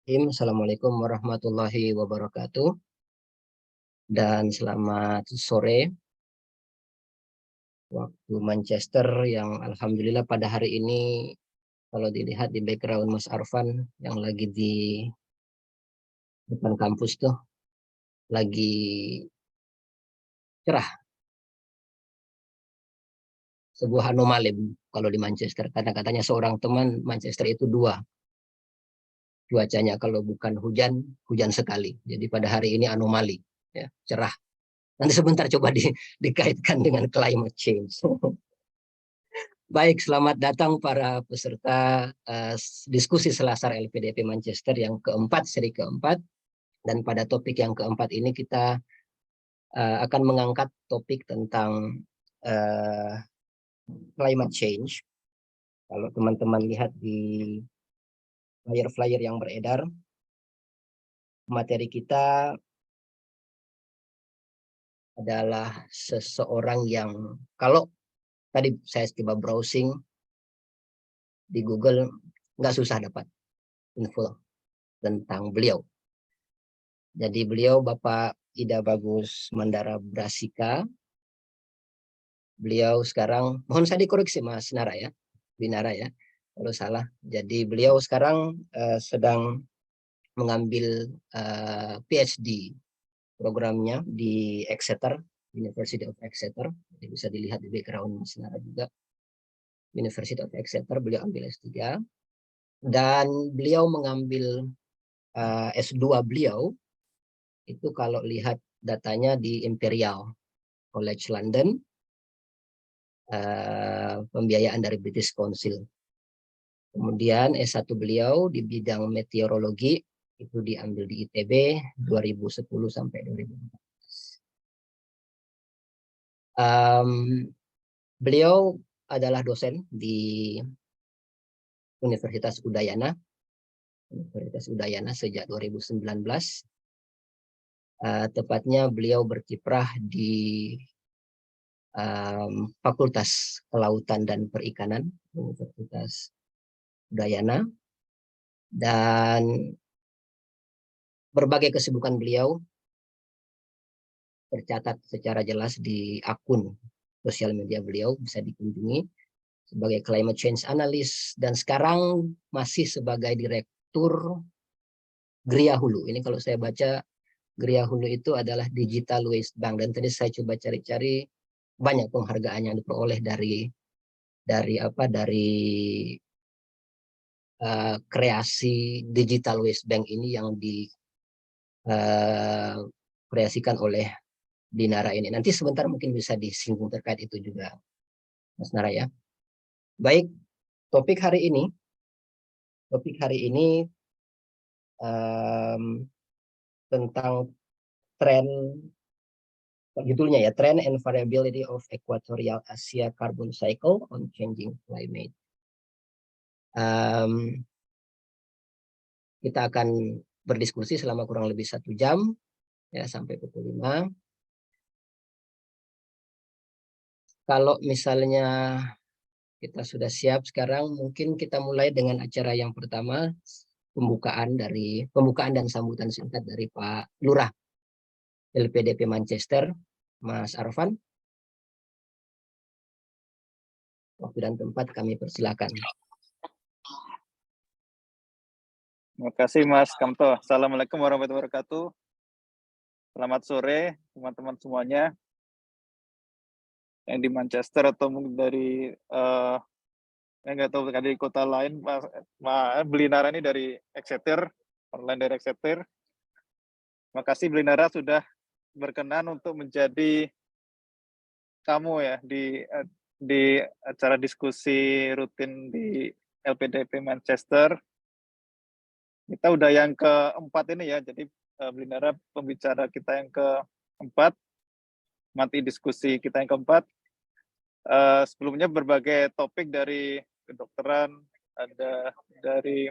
Assalamualaikum warahmatullahi wabarakatuh dan selamat sore waktu Manchester yang alhamdulillah pada hari ini kalau dilihat di background Mas Arfan yang lagi di depan kampus tuh lagi cerah, sebuah anomali kalau di Manchester karena katanya seorang teman Manchester itu dua cuacanya, kalau bukan hujan, hujan sekali. Jadi pada hari ini anomali, ya, cerah. Nanti sebentar coba dikaitkan dengan climate change. Baik, selamat datang para peserta diskusi Selasar LPDP Manchester yang keempat, seri keempat. Dan pada topik yang keempat ini kita akan mengangkat topik tentang climate change. Kalau teman-teman lihat di flyer-flyer yang beredar, materi kita adalah seseorang yang, kalau tadi saya coba browsing di Google, nggak susah dapat info tentang beliau. Jadi beliau Bapak Ida Bagus Mandara Brasika. Beliau sekarang, mohon saya dikoreksi Mas Nara ya, Binara ya, kalau salah. Jadi beliau sekarang sedang mengambil PhD programnya di Exeter, University of Exeter. Jadi bisa dilihat di background Mas Nara juga. University of Exeter, beliau ambil S3. Dan beliau mengambil S2 beliau, itu kalau lihat datanya di Imperial College London, pembiayaan dari British Council. Kemudian S1 beliau di bidang meteorologi itu diambil di ITB 2010 sampai 2014. Beliau adalah dosen di Universitas Udayana sejak 2019. Tepatnya beliau berkiprah di Fakultas Kelautan dan Perikanan Universitas Udayana, dan berbagai kesibukan beliau tercatat secara jelas di akun sosial media beliau, bisa dikunjungi, sebagai climate change analyst, dan sekarang masih sebagai direktur Gria Hulu. Ini kalau saya baca, Gria Hulu itu adalah Digital Waste Bank, dan tadi saya coba cari-cari banyak penghargaan yang diperoleh dari kreasi Digital Waste Bank ini yang dikreasikan oleh Dinara ini. Nanti sebentar mungkin bisa disinggung terkait itu juga, Mas Nara ya. Baik, topik hari ini tentang tren, judulnya ya, Trend and Variability of Equatorial Asia Carbon Cycle on Changing Climate. Kita akan berdiskusi selama kurang lebih 1 jam ya, sampai pukul 5. Kalau misalnya kita sudah siap sekarang, mungkin kita mulai dengan acara yang pertama, pembukaan dan sambutan singkat dari Pak Lurah LPDP Manchester, Mas Arfan. Waktu dan tempat kami persilakan. Terima kasih Mas Kamto. Assalamualaikum warahmatullahi wabarakatuh. Selamat sore teman-teman semuanya yang di Manchester atau mungkin dari nggak tahu dari kota lain. Belinara ini dari Exeter, online dari Exeter. Terima kasih Belinara sudah berkenan untuk menjadi tamu ya di acara diskusi rutin di LPDP Manchester. Kita udah yang keempat ini ya, jadi Belinara pembicara kita yang keempat, mati diskusi kita yang keempat. Sebelumnya berbagai topik dari kedokteran, ada dari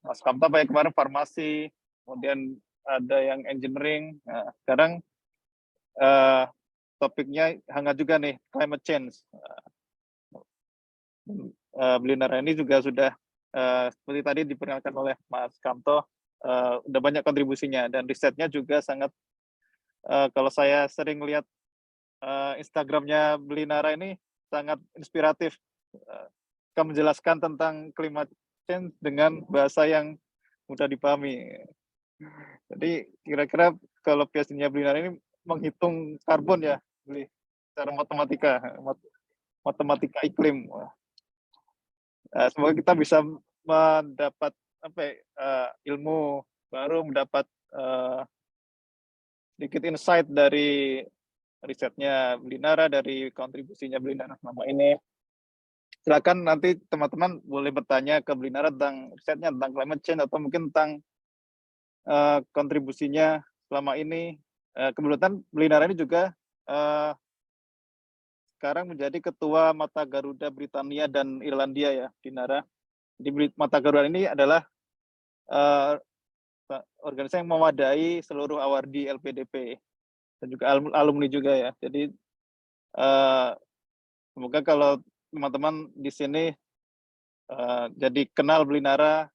Mas Kamta yang kemarin farmasi, kemudian ada yang engineering. Nah, sekarang topiknya hangat juga nih, climate change. Belinara ini juga sudah seperti tadi diperkenalkan oleh Mas Kamto, udah banyak kontribusinya dan risetnya juga sangat, kalau saya sering lihat Instagramnya Belinara ini sangat inspiratif. Akan menjelaskan tentang climate change dengan bahasa yang mudah dipahami. Jadi kira-kira kalau PhD-nya Belinara ini menghitung karbon ya, Beli, secara matematika iklim. Semoga kita bisa mendapat ilmu baru, mendapat sedikit insight dari risetnya Belinara, dari kontribusinya Belinara selama ini. Silakan nanti teman-teman boleh bertanya ke Belinara tentang risetnya, tentang climate change, atau mungkin tentang kontribusinya selama ini. Kebetulan Belinara ini juga sekarang menjadi ketua Mata Garuda Britania dan Irlandia ya, Belinara. Di Mata Garuda ini adalah organisasi yang mewadai seluruh awardi LPDP dan juga alumni juga ya. Jadi semoga kalau teman-teman di sini jadi kenal Belinara,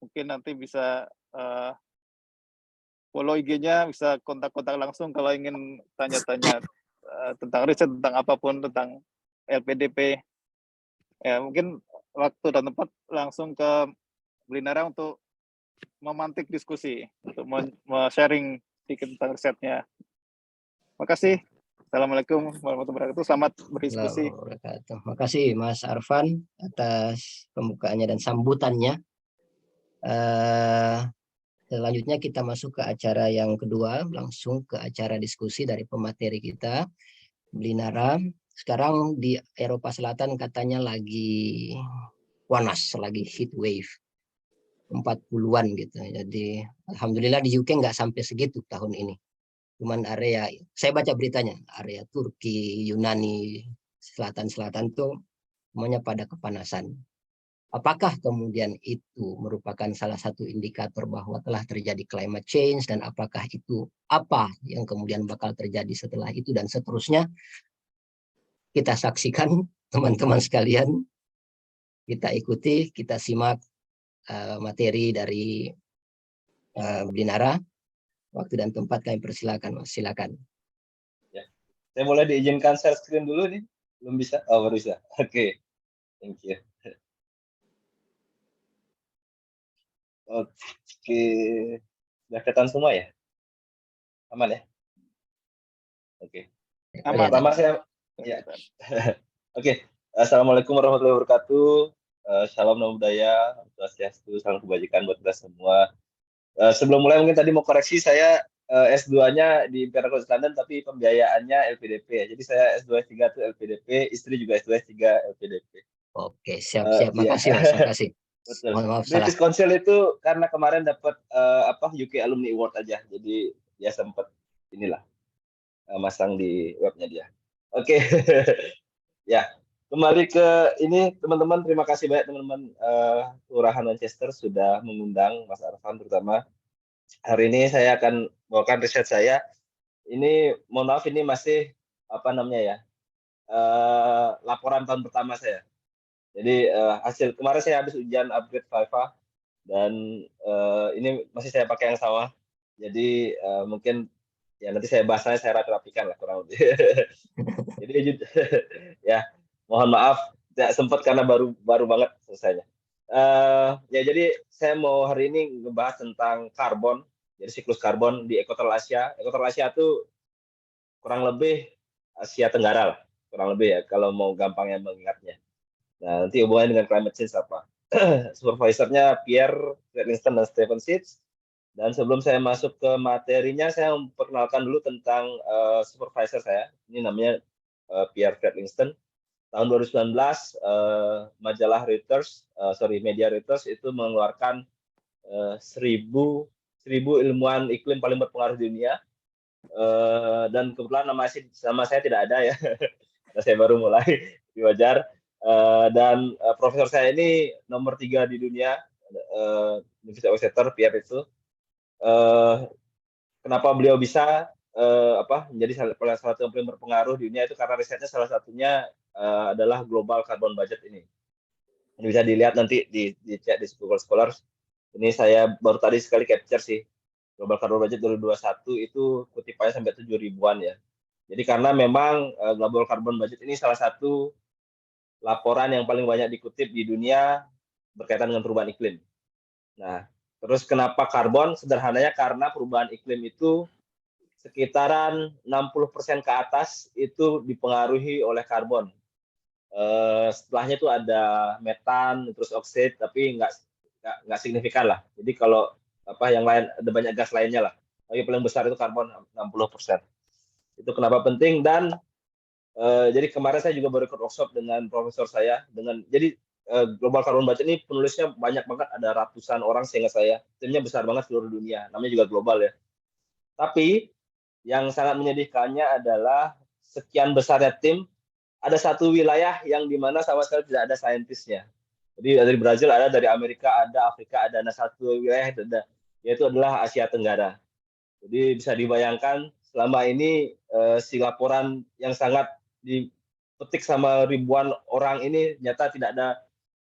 mungkin nanti bisa follow IG-nya, bisa kontak-kontak langsung kalau ingin tanya-tanya tentang riset, tentang apapun, tentang LPDP. Ya, mungkin waktu dan tempat langsung ke Belinara untuk memantik diskusi, untuk sharing sedikit tentang risetnya. Terima kasih. Assalamualaikum warahmatullahi wabarakatuh. Selamat berdiskusi. Terima kasih Mas Arfan atas pembukaannya dan sambutannya. Selanjutnya kita masuk ke acara yang kedua, langsung ke acara diskusi dari pemateri kita, Belinara. Sekarang di Eropa Selatan katanya lagi panas, lagi heat wave 40-an gitu. Jadi alhamdulillah di UK nggak sampai segitu tahun ini. Cuman area, saya baca beritanya, area Turki, Yunani, selatan-selatan tuh semuanya pada kepanasan. Apakah kemudian itu merupakan salah satu indikator bahwa telah terjadi climate change, dan apakah itu apa yang kemudian bakal terjadi setelah itu dan seterusnya? Kita saksikan teman-teman sekalian, kita ikuti, kita simak materi dari Belinara. Waktu dan tempat kami persilakan, Mas. Silakan. Ya. Saya boleh diizinkan share screen dulu nih? Belum bisa? Oh, baru bisa. Oke. Thank you. Oke. Sudah kelihatan semua ya? Aman ya? Oke. Aman. Pertama saya ya. Oke. Assalamualaikum warahmatullahi wabarakatuh. Salam nama budaya, swastiastu, salam kebajikan buat kita semua. Sebelum mulai mungkin tadi mau koreksi, saya S2-nya di Imperial College London tapi pembiayaannya LPDP ya. Jadi saya S2 S3 itu LPDP, istri juga S2 S3 LPDP. Oke, siap-siap. Makasih Mas, makasih. Betul. Maaf, British salah. Council itu karena kemarin dapat UK Alumni Award aja. Jadi ya sempat inilah masang di webnya dia. Oke. Ya, kembali ke ini teman-teman, terima kasih banyak teman-teman Kelurahan Manchester sudah mengundang Mas Arfan terutama. Hari ini saya akan bawakan riset saya. Ini mohon maaf ini masih apa namanya ya, laporan tahun pertama saya. Jadi hasil kemarin saya habis ujian upgrade FIFA dan ini masih saya pakai yang sama. Jadi mungkin ya nanti saya bahasanya saya rapi-rapikan lah kurang lebih. Jadi ya mohon maaf tidak sempat karena baru banget selesainya. Ya jadi saya mau hari ini ngebahas tentang karbon. Jadi siklus karbon di ekuator Asia. Ekuator Asia itu kurang lebih Asia Tenggara lah, kurang lebih ya kalau mau gampangnya mengingatnya. Nah nanti hubungannya dengan climate change apa? Supervisornya Pierre Livingston dan Stephen Seeds. Dan sebelum saya masuk ke materinya, saya memperkenalkan dulu tentang supervisor saya. Ini namanya Pierre Livingston. Tahun 2019 majalah Reuters, media Reuters itu mengeluarkan 1000 ilmuwan iklim paling berpengaruh di dunia. Dan kebetulan nama saya tidak ada ya. Saya baru mulai di Wajar. Dan profesor saya ini nomor 3 di dunia, Universitas Exeter, Pierre itu. Kenapa beliau bisa menjadi salah satu yang paling berpengaruh di dunia itu karena risetnya salah satunya adalah global carbon budget ini. Ini bisa dilihat nanti di chat di Google Scholars. Ini saya baru tadi sekali capture sih. Global Carbon Budget 2021 itu kutipannya sampai 7 ribuan ya. Jadi karena memang Global Carbon Budget ini salah satu laporan yang paling banyak dikutip di dunia berkaitan dengan perubahan iklim. Nah, terus kenapa karbon? Sederhananya karena perubahan iklim itu sekitaran 60% ke atas itu dipengaruhi oleh karbon. Setelahnya itu ada metan, terus oksid, tapi nggak signifikan lah. Jadi kalau yang lain ada banyak gas lainnya lah. Tapi paling besar itu karbon 60%. Itu kenapa penting dan jadi kemarin saya juga baru ikut workshop dengan profesor saya jadi Global Carbon Budget ini penulisnya banyak banget, ada ratusan orang sehingga saya timnya besar banget seluruh dunia, namanya juga global ya. Tapi yang sangat menyedihkannya adalah sekian besarnya tim, ada satu wilayah yang dimana sama sekali tidak ada saintisnya. Jadi dari Brazil ada, dari Amerika ada, Afrika ada, nah satu wilayah yang ada, yaitu adalah Asia Tenggara. Jadi bisa dibayangkan selama ini si laporan yang sangat dipetik sama ribuan orang ini nyata tidak ada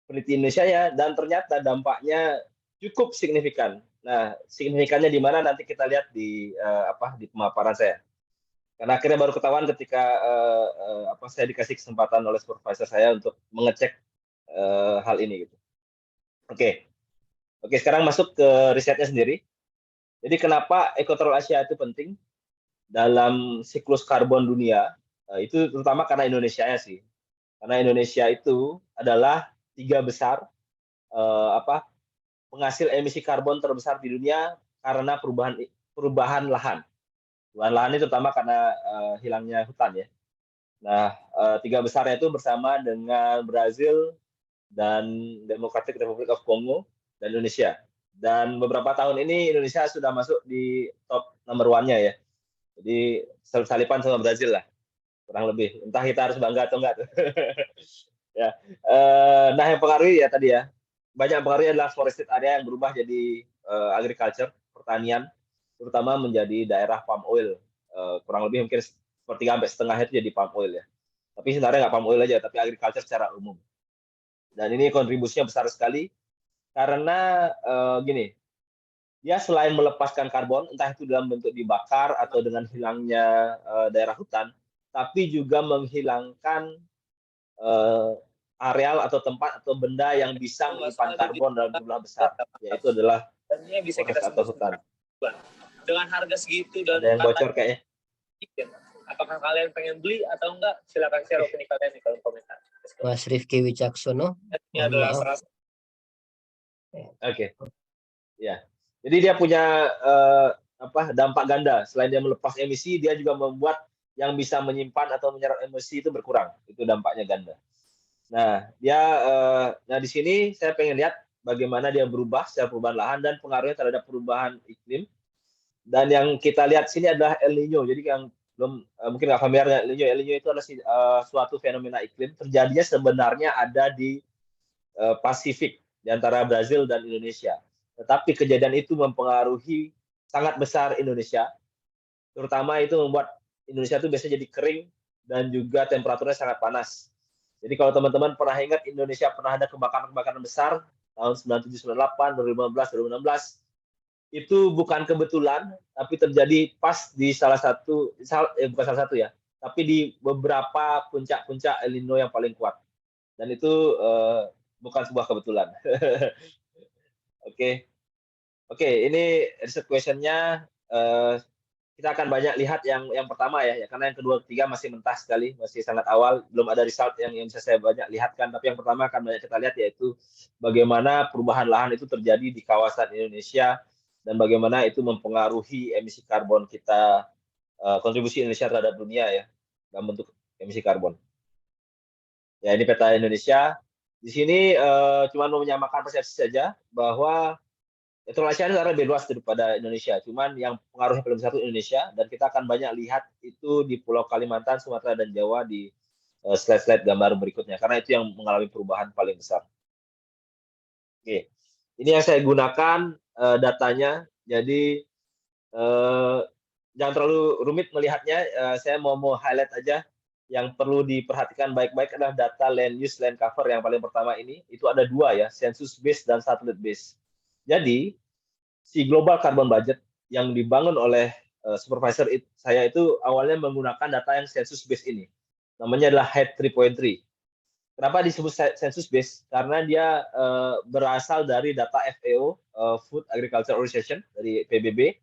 peneliti Indonesia ya, dan ternyata dampaknya cukup signifikan. Nah, signifikannya di mana nanti kita lihat di di pemaparan saya. Karena akhirnya baru ketahuan ketika saya dikasih kesempatan oleh supervisor saya untuk mengecek hal ini gitu. Oke, sekarang masuk ke risetnya sendiri. Jadi kenapa Equatorial Asia itu penting dalam siklus karbon dunia? Itu terutama karena Indonesia ya sih. Karena Indonesia itu adalah 3 besar penghasil emisi karbon terbesar di dunia karena perubahan lahan. Perubahan lahan ini terutama karena hilangnya hutan ya. Nah, 3 besarnya itu bersama dengan Brazil dan Democratic Republic of Congo dan Indonesia. Dan beberapa tahun ini Indonesia sudah masuk di top number 1-nya ya. Jadi salip-salipan sama Brazil lah, kurang lebih. Entah kita harus bangga atau enggak. Ya. Nah, yang pengaruhi ya tadi ya, banyak pengaruhnya adalah forested area yang berubah jadi agriculture, pertanian, terutama menjadi daerah palm oil. Kurang lebih mungkin sepertiga sampai setengahnya itu jadi palm oil ya. Tapi sebenarnya nggak palm oil aja, tapi agriculture secara umum. Dan ini kontribusinya besar sekali karena gini, dia selain melepaskan karbon, entah itu dalam bentuk dibakar atau dengan hilangnya daerah hutan, tapi juga menghilangkan areal atau tempat atau benda yang bisa menyimpan karbon dalam jumlah besar, yaitu adalah bisa kita atau hutan. Dengan harga segitu dan ada yang bocor kayaknya. Apakah kalian pengen beli atau enggak? Silakan share opini kalian di kolom komentar. Mas Rifki Wicaksono. Ini adalah Oke. Ya. Jadi dia punya dampak ganda. Selain dia melepas emisi, dia juga membuat yang bisa menyimpan atau menyerap emisi itu berkurang. Itu dampaknya ganda. Nah, nah di sini saya pengen lihat bagaimana dia berubah secara perubahan lahan dan pengaruhnya terhadap perubahan iklim. Dan yang kita lihat sini adalah El Nino. Jadi yang belum mungkin nggak familiar dengan El Nino. El Nino itu adalah suatu fenomena iklim terjadinya sebenarnya ada di Pasifik di antara Brazil dan Indonesia. Tetapi kejadian itu mempengaruhi sangat besar Indonesia. Terutama itu membuat Indonesia itu biasanya jadi kering dan juga temperaturnya sangat panas. Jadi kalau teman-teman pernah ingat Indonesia pernah ada kebakaran-kebakaran besar tahun 97, 98, 2015, 2016. Itu bukan kebetulan, tapi terjadi pas di bukan salah satu ya, tapi di beberapa puncak-puncak El Nino yang paling kuat. Dan itu bukan sebuah kebetulan. Oke, ini research question-nya kita akan banyak lihat yang pertama ya, karena yang kedua ketiga masih mentah sekali, masih sangat awal, belum ada result yang bisa saya banyak lihatkan, tapi yang pertama akan banyak kita lihat yaitu bagaimana perubahan lahan itu terjadi di kawasan Indonesia dan bagaimana itu mempengaruhi emisi karbon kita, kontribusi Indonesia terhadap dunia ya dalam bentuk emisi karbon. Ya, ini peta Indonesia. Di sini cuma mau menyamakan persepsi saja bahwa Equatorial Asia sebenarnya lebih luas daripada Indonesia. Cuman yang pengaruhnya paling besar itu Indonesia, dan kita akan banyak lihat itu di Pulau Kalimantan, Sumatera, dan Jawa di slide-slide gambar berikutnya, karena itu yang mengalami perubahan paling besar. Oke, ini yang saya gunakan datanya, jadi jangan terlalu rumit melihatnya, saya mau highlight aja yang perlu diperhatikan baik-baik adalah data land use, land cover yang paling pertama ini. Itu ada dua ya, census base dan satellite base. Jadi, si global carbon budget yang dibangun oleh supervisor saya itu awalnya menggunakan data yang census base ini. Namanya adalah HED 3.3. Kenapa disebut census base? Karena dia berasal dari data FAO, Food Agriculture Organization, dari PBB,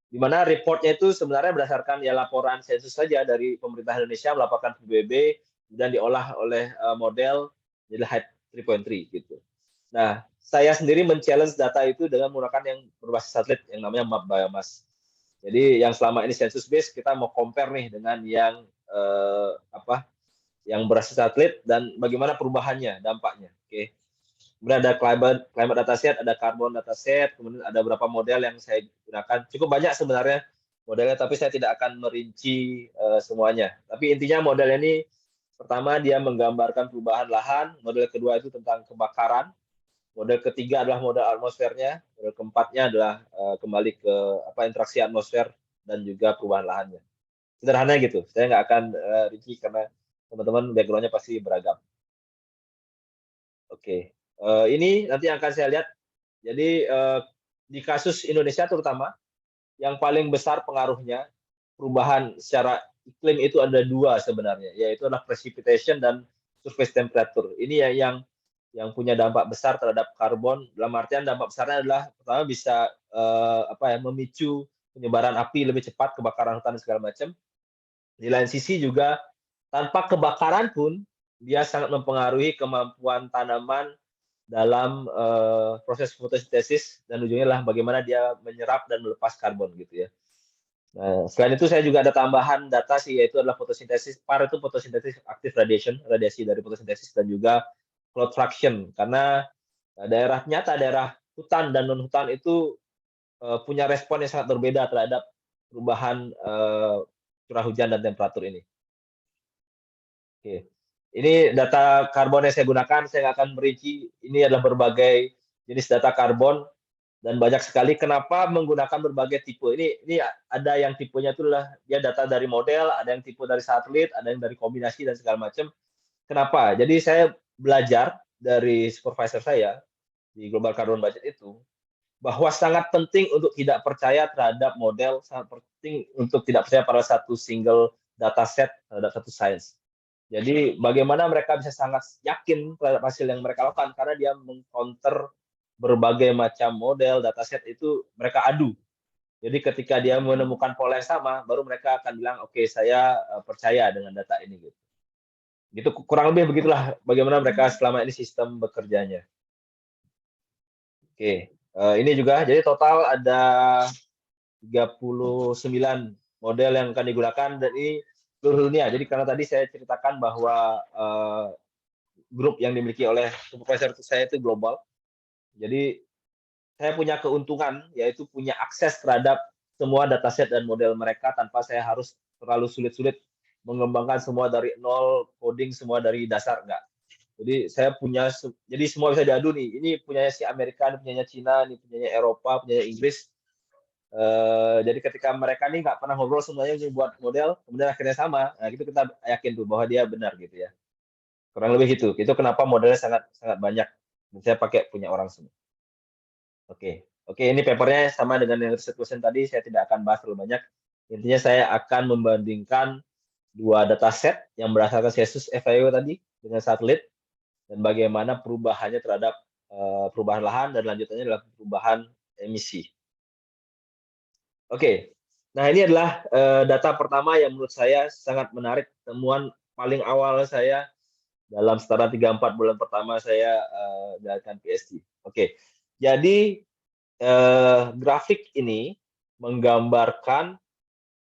di mana reportnya itu sebenarnya berdasarkan ya laporan sensus saja dari pemerintah Indonesia melaporkan PBB, kemudian diolah oleh model jadi HED 3.3 gitu. Nah, saya sendiri men-challenge data itu dengan menggunakan yang berbasis satelit yang namanya Map Biomass. Jadi yang selama ini census base kita mau compare nih dengan yang yang berbasis satelit dan bagaimana perubahannya, dampaknya. Oke. Kemudian ada climate dataset, ada carbon dataset, kemudian ada beberapa model yang saya gunakan. Cukup banyak sebenarnya modelnya, tapi saya tidak akan merinci semuanya. Tapi intinya model ini pertama dia menggambarkan perubahan lahan, model kedua itu tentang kebakaran, model ketiga adalah model atmosfernya, model keempatnya adalah kembali ke interaksi atmosfer dan juga perubahan lahannya. Sederhana gitu. Saya nggak akan rinci karena teman-teman background-nya pasti beragam. Oke. Ini nanti akan saya lihat. Jadi di kasus Indonesia terutama, yang paling besar pengaruhnya perubahan secara iklim itu ada dua sebenarnya, yaitu adalah precipitation dan surface temperature. Ini yang punya dampak besar terhadap karbon. Dalam artian dampak besarnya adalah pertama bisa memicu penyebaran api lebih cepat, kebakaran hutan dan segala macam. Di lain sisi juga tanpa kebakaran pun dia sangat mempengaruhi kemampuan tanaman dalam proses fotosintesis dan ujungnya adalah bagaimana dia menyerap dan melepas karbon gitu ya. Nah, selain itu saya juga ada tambahan data sih, yaitu adalah fotosintesis. PAR itu fotosintesis active radiation, radiasi dari fotosintesis, dan juga cloud fraction. Karena daerah hutan dan non hutan itu punya respon yang sangat berbeda terhadap perubahan curah hujan dan temperatur ini. Oke. Ini data karbon yang saya gunakan, saya nggak akan merinci. Ini adalah berbagai jenis data karbon dan banyak sekali. Kenapa menggunakan berbagai tipe? Ini ada yang tipenya itu adalah dia data dari model, ada yang tipe dari satelit, ada yang dari kombinasi dan segala macam. Kenapa? Jadi saya belajar dari supervisor saya di Global Carbon Budget itu bahwa sangat penting untuk tidak percaya terhadap model, sangat penting untuk tidak percaya pada satu single data set terhadap satu science. Jadi bagaimana mereka bisa sangat yakin terhadap hasil yang mereka lakukan karena dia mengcounter berbagai macam model dataset itu mereka adu. Jadi ketika dia menemukan pola yang sama, baru mereka akan bilang, oke, saya percaya dengan data ini. Gitu kurang lebih begitulah bagaimana mereka selama ini sistem bekerjanya. Oke, ini juga jadi total ada 39 model yang akan digunakan dan ini seluruh dunia. Jadi karena tadi saya ceritakan bahwa grup yang dimiliki oleh supervisor saya itu global. Jadi saya punya keuntungan yaitu punya akses terhadap semua dataset dan model mereka tanpa saya harus terlalu sulit-sulit mengembangkan semua dari nol, coding semua dari dasar, enggak. Jadi saya punya, jadi semua bisa diadu nih. Ini punyanya si Amerika, ini punyanya Cina, ini punyanya Eropa, punyanya Inggris. Jadi ketika mereka nih nggak pernah ngobrol semuanya buat model, kemudian akhirnya sama, nah itu kita yakin tuh bahwa dia benar gitu ya. Kurang lebih gitu. Itu kenapa modelnya sangat sangat banyak. Dan saya pakai punya orang semua. Oke, ini papernya sama dengan yang riset question tadi. Saya tidak akan bahas terlalu banyak. Intinya saya akan membandingkan dua dataset yang berdasarkan sensus FAO tadi dengan satelit dan bagaimana perubahannya terhadap perubahan lahan dan lanjutannya adalah perubahan emisi. Oke, nah ini adalah data pertama yang menurut saya sangat menarik, temuan paling awal saya dalam setara 3-4 bulan pertama saya jalankan PhD. Oke, jadi grafik ini menggambarkan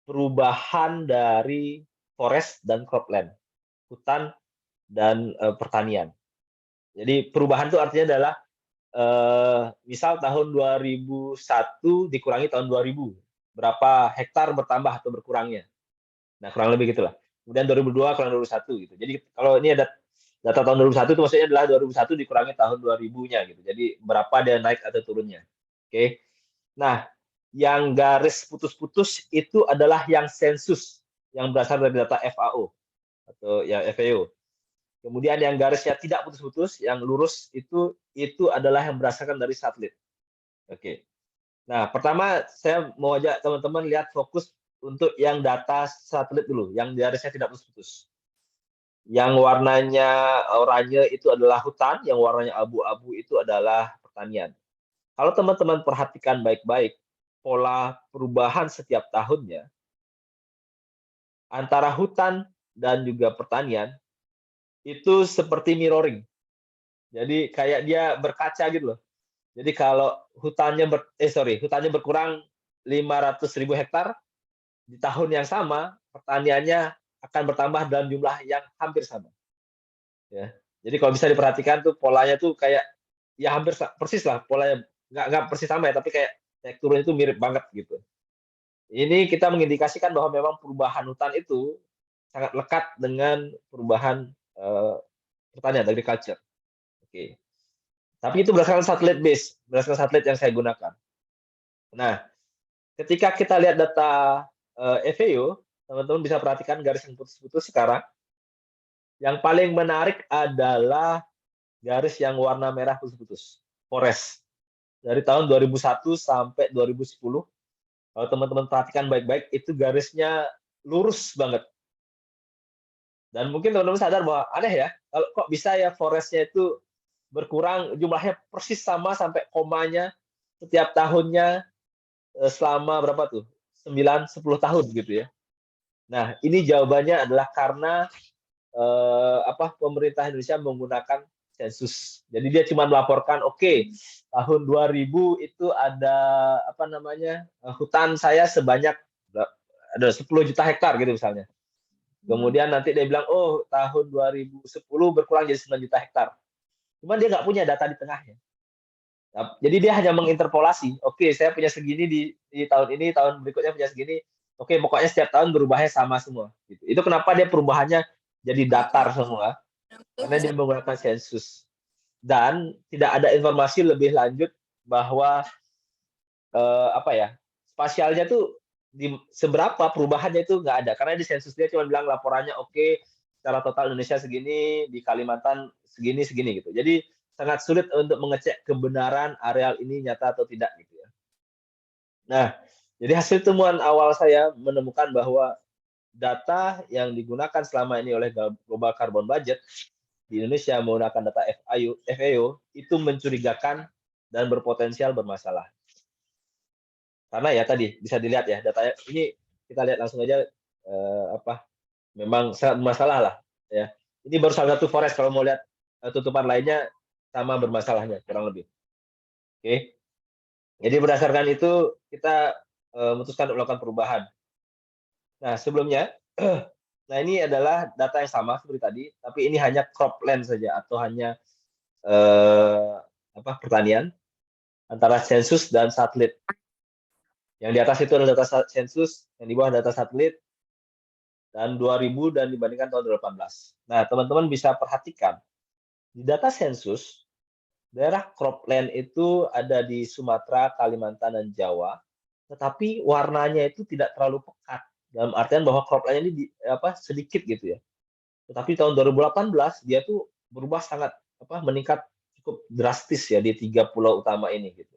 perubahan dari forest dan cropland, hutan dan pertanian. Jadi perubahan itu artinya adalah misal tahun 2001 dikurangi tahun 2000. Berapa hektar bertambah atau berkurangnya. Nah, kurang lebih gitulah. Kemudian 2002 kurang 2001 gitu. Jadi kalau ini ada data tahun 2001 itu maksudnya adalah 2001 dikurangi tahun 2000-nya gitu. Jadi berapa dia naik atau turunnya. Oke. Nah, yang garis putus-putus itu adalah yang sensus yang berasal dari data FAO. atau ya FAO. Kemudian yang garisnya tidak putus-putus, yang lurus itu adalah yang berdasarkan dari satelit. Oke. Nah, pertama saya mau ajak teman-teman lihat fokus untuk yang data satelit dulu, yang garisnya tidak putus-putus. Yang warnanya oranye itu adalah hutan, yang warnanya abu-abu itu adalah pertanian. Kalau teman-teman perhatikan baik-baik pola perubahan setiap tahunnya antara hutan dan juga pertanian itu seperti mirroring. Jadi kayak dia berkaca gitu loh. Jadi kalau hutannya berkurang 500.000 hektar, di tahun yang sama pertaniannya akan bertambah dalam jumlah yang hampir sama. Ya. Jadi kalau bisa diperhatikan tuh polanya tuh kayak ya hampir persis lah polanya, nggak persis sama ya, tapi kayak naik turun itu mirip banget gitu. Ini kita mengindikasikan bahwa memang perubahan hutan itu sangat lekat dengan perubahan pertanian, agriculture. Oke. Tapi itu berdasarkan berdasarkan satelit yang saya gunakan. Nah, ketika kita lihat data FAO, teman-teman bisa perhatikan garis yang putus-putus sekarang. Yang paling menarik adalah garis yang warna merah putus-putus, forest. Dari tahun 2001 sampai 2010, kalau teman-teman perhatikan baik-baik, itu garisnya lurus banget. Dan mungkin teman-teman sadar bahwa aneh ya, kalau kok bisa ya forestnya itu berkurang, jumlahnya persis sama sampai komanya setiap tahunnya selama berapa tuh? 9-10 tahun gitu ya. Nah, ini jawabannya adalah karena pemerintah Indonesia menggunakan sensus. Jadi dia cuma melaporkan, oke, tahun 2000 itu ada hutan saya sebanyak ada 10 juta hektar gitu misalnya. Kemudian nanti dia bilang, oh tahun 2010 berkurang jadi 9 juta hektar. Cuman dia nggak punya data di tengahnya. Nah, jadi dia hanya menginterpolasi. Oke, saya punya segini di tahun ini, tahun berikutnya punya segini. Oke, pokoknya setiap tahun berubahnya sama semua. Gitu. Itu kenapa dia perubahannya jadi datar semua, karena dia menggunakan sensus. Dan tidak ada informasi lebih lanjut bahwa spasialnya tuh seberapa perubahannya itu nggak ada, karena di sensus dia cuma bilang laporannya oke, secara total Indonesia segini, di Kalimantan segini gitu. Jadi sangat sulit untuk mengecek kebenaran areal ini nyata atau tidak gitu ya. Nah, jadi hasil temuan awal saya menemukan bahwa data yang digunakan selama ini oleh Global Carbon Budget di Indonesia menggunakan data FAO itu mencurigakan dan berpotensial bermasalah. Karena ya tadi bisa dilihat ya datanya ini, kita lihat langsung aja memang sangat bermasalah lah ya. Ini baru salah satu forest, kalau mau lihat tutupan lainnya sama bermasalahnya kurang lebih. Oke. Jadi berdasarkan itu kita memutuskan untuk melakukan perubahan. Nah, sebelumnya nah ini adalah data yang sama seperti tadi, tapi ini hanya cropland saja atau hanya pertanian antara sensus dan satelit. Yang di atas itu adalah data sensus, yang di bawah data satelit, dan 2000 dan dibandingkan tahun 2018. Nah, teman-teman bisa perhatikan, di data sensus, daerah cropland itu ada di Sumatera, Kalimantan, dan Jawa, tetapi warnanya itu tidak terlalu pekat, dalam artian bahwa cropland ini sedikit gitu ya. Tetapi tahun 2018, dia tuh berubah sangat, meningkat cukup drastis ya di 3 pulau utama ini gitu.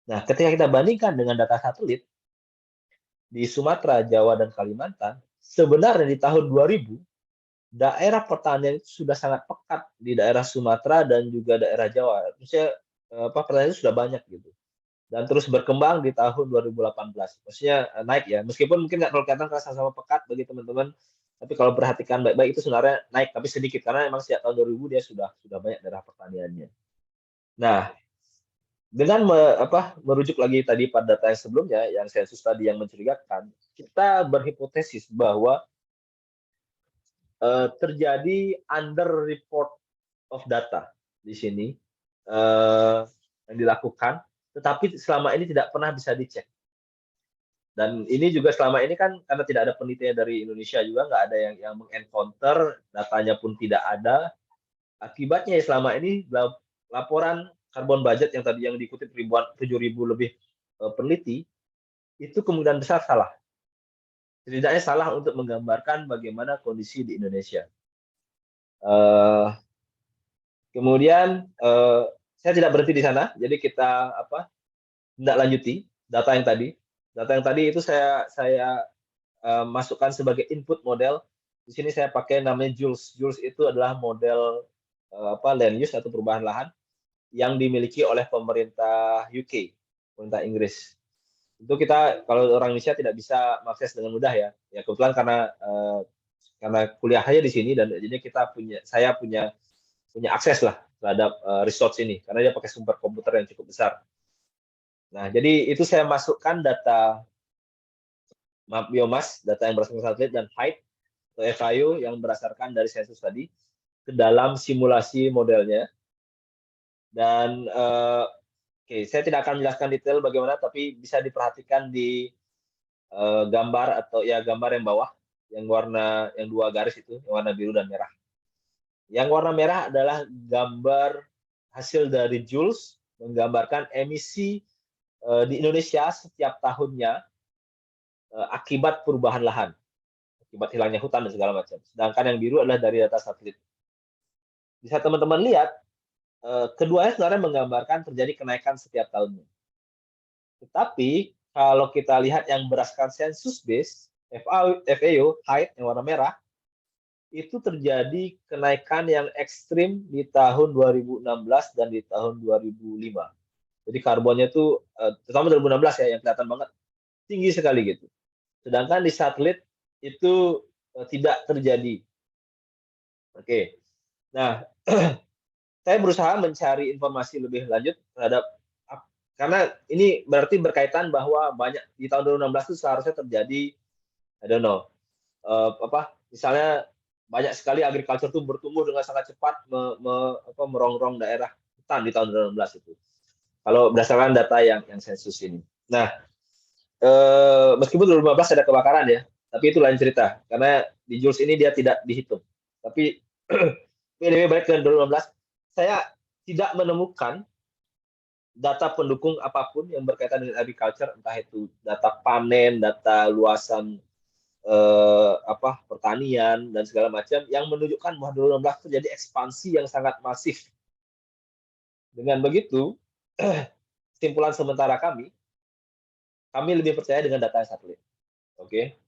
Nah, ketika kita bandingkan dengan data satelit, di Sumatera, Jawa, dan Kalimantan, sebenarnya di tahun 2000, daerah pertanian itu sudah sangat pekat di daerah Sumatera dan juga daerah Jawa. Maksudnya, pertanian itu sudah banyak gitu. Dan terus berkembang di tahun 2018. Maksudnya naik ya, meskipun mungkin nggak terlalu kelihatan karena sama-sama pekat bagi teman-teman, tapi kalau perhatikan baik-baik itu sebenarnya naik, tapi sedikit, karena memang sejak tahun 2000 dia sudah banyak daerah pertaniannya. Nah, dengan merujuk lagi tadi pada data yang sebelumnya, yang sensus tadi yang mencurigakan, kita berhipotesis bahwa terjadi under report of data di sini yang dilakukan, tetapi selama ini tidak pernah bisa dicek. Dan ini juga selama ini kan karena tidak ada penelitian dari Indonesia juga, nggak ada yang mengencounter, datanya pun tidak ada. Akibatnya selama ini laporan Carbon Budget yang tadi yang dikutip 7.000 lebih peneliti, itu kemungkinan besar salah. setidaknya salah untuk menggambarkan bagaimana kondisi di Indonesia. Eh, Kemudian saya tidak berhenti di sana, jadi kita tidak lanjuti data yang tadi. Data yang tadi itu saya masukkan sebagai input model. Di sini saya pakai namanya Joules. Joules itu adalah model land use atau perubahan lahan yang dimiliki oleh pemerintah UK, pemerintah Inggris. Itu kita kalau orang Indonesia tidak bisa mengakses dengan mudah ya. Ya kebetulan karena kuliahnya di sini dan jadi saya punya akses lah terhadap resource ini karena dia pakai sumber komputer yang cukup besar. Nah, jadi itu saya masukkan data biomass, data yang berdasarkan satelit dan height atau FIO yang berdasarkan dari sensus tadi ke dalam simulasi modelnya. Dan saya tidak akan menjelaskan detail bagaimana, tapi bisa diperhatikan di gambar atau ya gambar yang bawah, yang dua garis itu, yang warna biru dan merah. Yang warna merah adalah gambar hasil dari Joules menggambarkan emisi di Indonesia setiap tahunnya akibat perubahan lahan, akibat hilangnya hutan dan segala macam. Sedangkan yang biru adalah dari data satelit. Bisa teman-teman lihat, keduanya sebenarnya menggambarkan terjadi kenaikan setiap tahunnya. Tetapi kalau kita lihat yang berdasarkan sensus base, FAO, height yang warna merah, itu terjadi kenaikan yang ekstrim di tahun 2016 dan di tahun 2005. Jadi karbonnya itu, terutama 2016 ya, yang kelihatan banget, tinggi sekali gitu. Sedangkan di satelit itu tidak terjadi. Oke, nah saya berusaha mencari informasi lebih lanjut terhadap, karena ini berarti berkaitan bahwa banyak di tahun 2016 itu seharusnya terjadi, I don't know, misalnya banyak sekali agriculture itu bertumbuh dengan sangat cepat merongrong daerah hutan di tahun 2016 itu. Kalau berdasarkan data yang sensus ini. Nah, meskipun 2015 ada kebakaran ya, tapi itu lain cerita karena di Joules ini dia tidak dihitung. Tapi lebih baik ke 2015, saya tidak menemukan data pendukung apapun yang berkaitan dengan agriculture, entah itu data panen, data luasan pertanian dan segala macam yang menunjukkan bahwa 2016 terjadi ekspansi yang sangat masif. Dengan begitu, kesimpulan sementara kami lebih percaya dengan data satelit. Oke.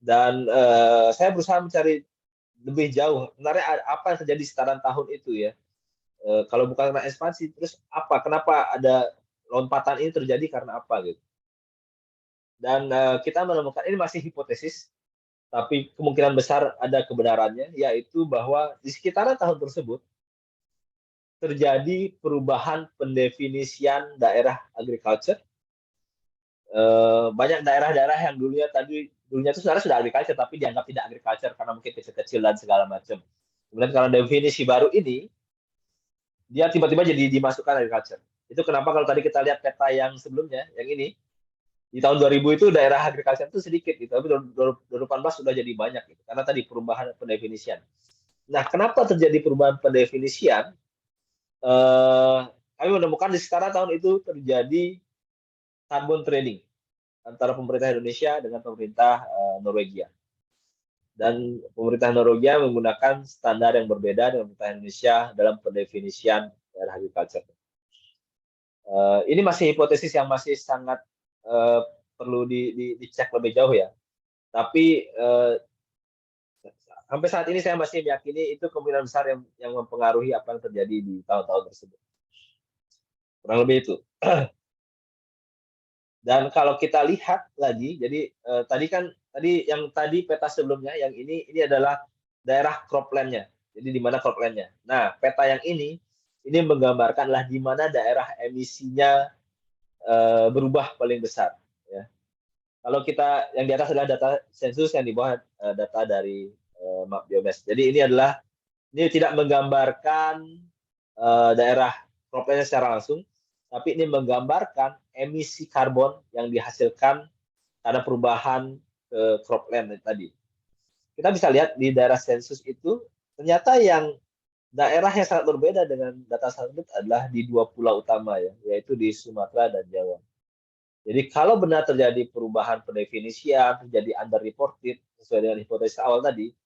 Dan saya berusaha mencari lebih jauh sebenarnya apa yang terjadi sekitaran tahun itu ya. Kalau bukan karena ekspansi, terus kenapa ada lompatan ini terjadi karena apa gitu. Dan kita menemukan ini masih hipotesis, tapi kemungkinan besar ada kebenarannya, yaitu bahwa di sekitaran tahun tersebut terjadi perubahan pendefinisian daerah agriculture. Banyak daerah-daerah yang dulunya itu sebenarnya sudah agriculture, tapi dianggap tidak agriculture karena mungkin kecil-kecil dan segala macam. Kemudian karena definisi baru ini, dia tiba-tiba jadi dimasukkan agriculture. Itu kenapa kalau tadi kita lihat peta yang sebelumnya, yang ini, di tahun 2000 itu daerah agriculture itu sedikit, gitu. Tapi 2018 sudah jadi banyak, gitu. Karena tadi perubahan pendefinisian. Nah, kenapa terjadi perubahan pendefinisian? Kami menemukan di sekarang tahun itu terjadi carbon trading antara pemerintah Indonesia dengan pemerintah Norwegia. Dan pemerintah Norwegia menggunakan standar yang berbeda dengan pemerintah Indonesia dalam pendefinisian daerah agriculture. Ini masih hipotesis yang masih sangat perlu dicek lebih jauh ya. Tapi sampai saat ini saya masih meyakini itu kemungkinan besar yang mempengaruhi apa yang terjadi di tahun-tahun tersebut. Kurang lebih itu. Dan kalau kita lihat lagi, jadi tadi peta sebelumnya, yang ini adalah daerah cropland-nya. Jadi di mana cropland-nya. Nah, peta yang ini menggambarkanlah di mana daerah emisinya berubah paling besar. Ya. Kalau kita yang di atas adalah data sensus, yang di bawah data dari map biomass. Jadi ini tidak menggambarkan daerah cropland-nya secara langsung, tapi ini menggambarkan emisi karbon yang dihasilkan karena perubahan ke cropland tadi. Kita bisa lihat di daerah sensus itu, ternyata yang daerah yang sangat berbeda dengan data satelit adalah di dua pulau utama ya, yaitu di Sumatera dan Jawa. Jadi kalau benar terjadi perubahan pendefinisian, terjadi underreported sesuai dengan hipotesis awal tadi,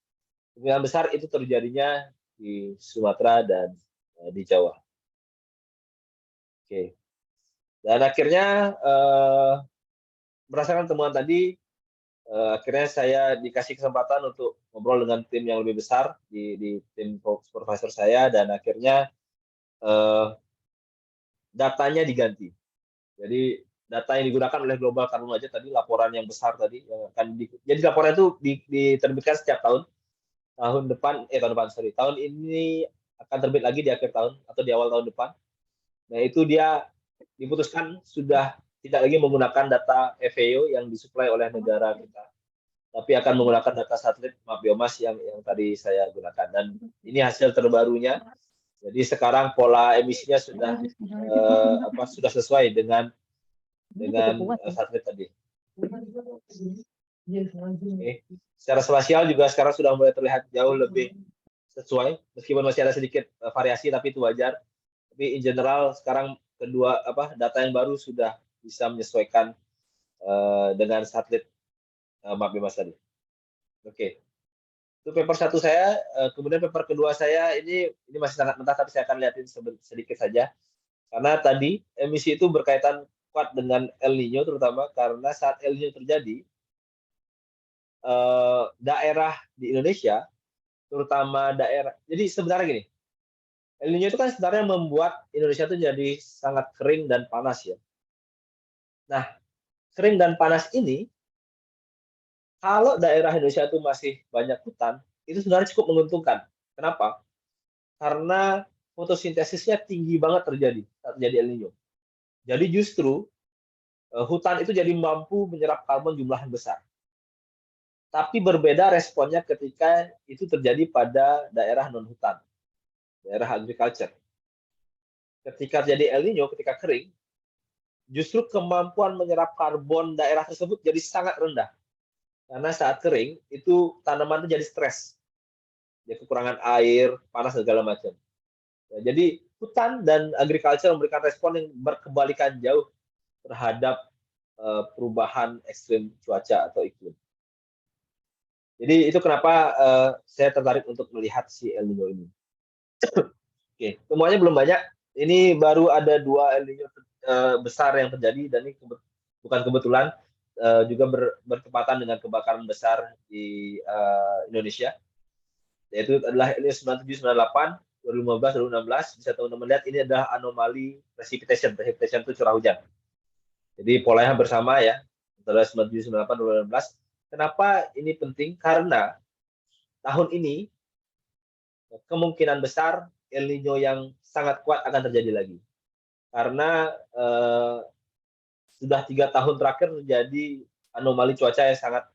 kemungkinan besar itu terjadinya di Sumatera dan di Jawa. Oke. Dan akhirnya berdasarkan temuan tadi, akhirnya saya dikasih kesempatan untuk ngobrol dengan tim yang lebih besar di tim supervisor saya, dan akhirnya datanya diganti. Jadi data yang digunakan oleh Global Carbon Budget tadi, laporan yang besar tadi yang akan jadi laporan itu diterbitkan setiap tahun. Tahun ini akan terbit lagi di akhir tahun atau di awal tahun depan. Nah, itu dia diputuskan sudah tidak lagi menggunakan data FAO yang disuplai oleh negara kita, tapi akan menggunakan data satelit map biomas yang tadi saya gunakan. Dan ini hasil terbarunya. Jadi sekarang pola emisinya sudah sudah sesuai dengan satelit tadi. Okay. Secara spasial juga sekarang sudah mulai terlihat jauh lebih sesuai, meskipun masih ada sedikit variasi, tapi itu wajar. Tapi in general sekarang data yang baru sudah bisa menyesuaikan dengan satelit map biomas tadi. Oke. Itu paper 1 saya. Kemudian paper kedua saya ini masih sangat mentah, tapi saya akan lihatin sedikit saja. Karena tadi emisi itu berkaitan kuat dengan El Niño, terutama karena saat El Niño terjadi, daerah di Indonesia, terutama daerah, jadi sebenarnya gini, El Niño itu kan sebenarnya membuat Indonesia itu jadi sangat kering dan panas ya. Nah, kering dan panas ini, kalau daerah Indonesia itu masih banyak hutan, itu sebenarnya cukup menguntungkan. Kenapa? Karena fotosintesisnya tinggi banget terjadi saat terjadi El Niño. Jadi justru hutan itu jadi mampu menyerap karbon jumlah yang besar. Tapi berbeda responnya ketika itu terjadi pada daerah non-hutan, daerah agriculture. Ketika terjadi El Niño, ketika kering, justru kemampuan menyerap karbon daerah tersebut jadi sangat rendah. Karena saat kering, itu tanaman itu jadi stres. Ya, kekurangan air, panas, segala macam. Ya, jadi hutan dan agriculture memberikan respon yang berkebalikan jauh terhadap perubahan ekstrim cuaca atau iklim. Jadi itu kenapa saya tertarik untuk melihat si El Niño ini. Oke, semuanya belum banyak. Ini baru ada 2 El Niño besar yang terjadi, dan ini bukan kebetulan, juga bertepatan dengan kebakaran besar di Indonesia. Yaitu adalah El Niño 97, 98, 2015, 2016. Bisa teman-teman lihat ini adalah anomali precipitation. Precipitation itu curah hujan. Jadi polanya bersama ya, antara 97, 98, 2016. Kenapa ini penting? Karena tahun ini kemungkinan besar El Niño yang sangat kuat akan terjadi lagi. Karena sudah 3 tahun terakhir terjadi anomali cuaca yang sangat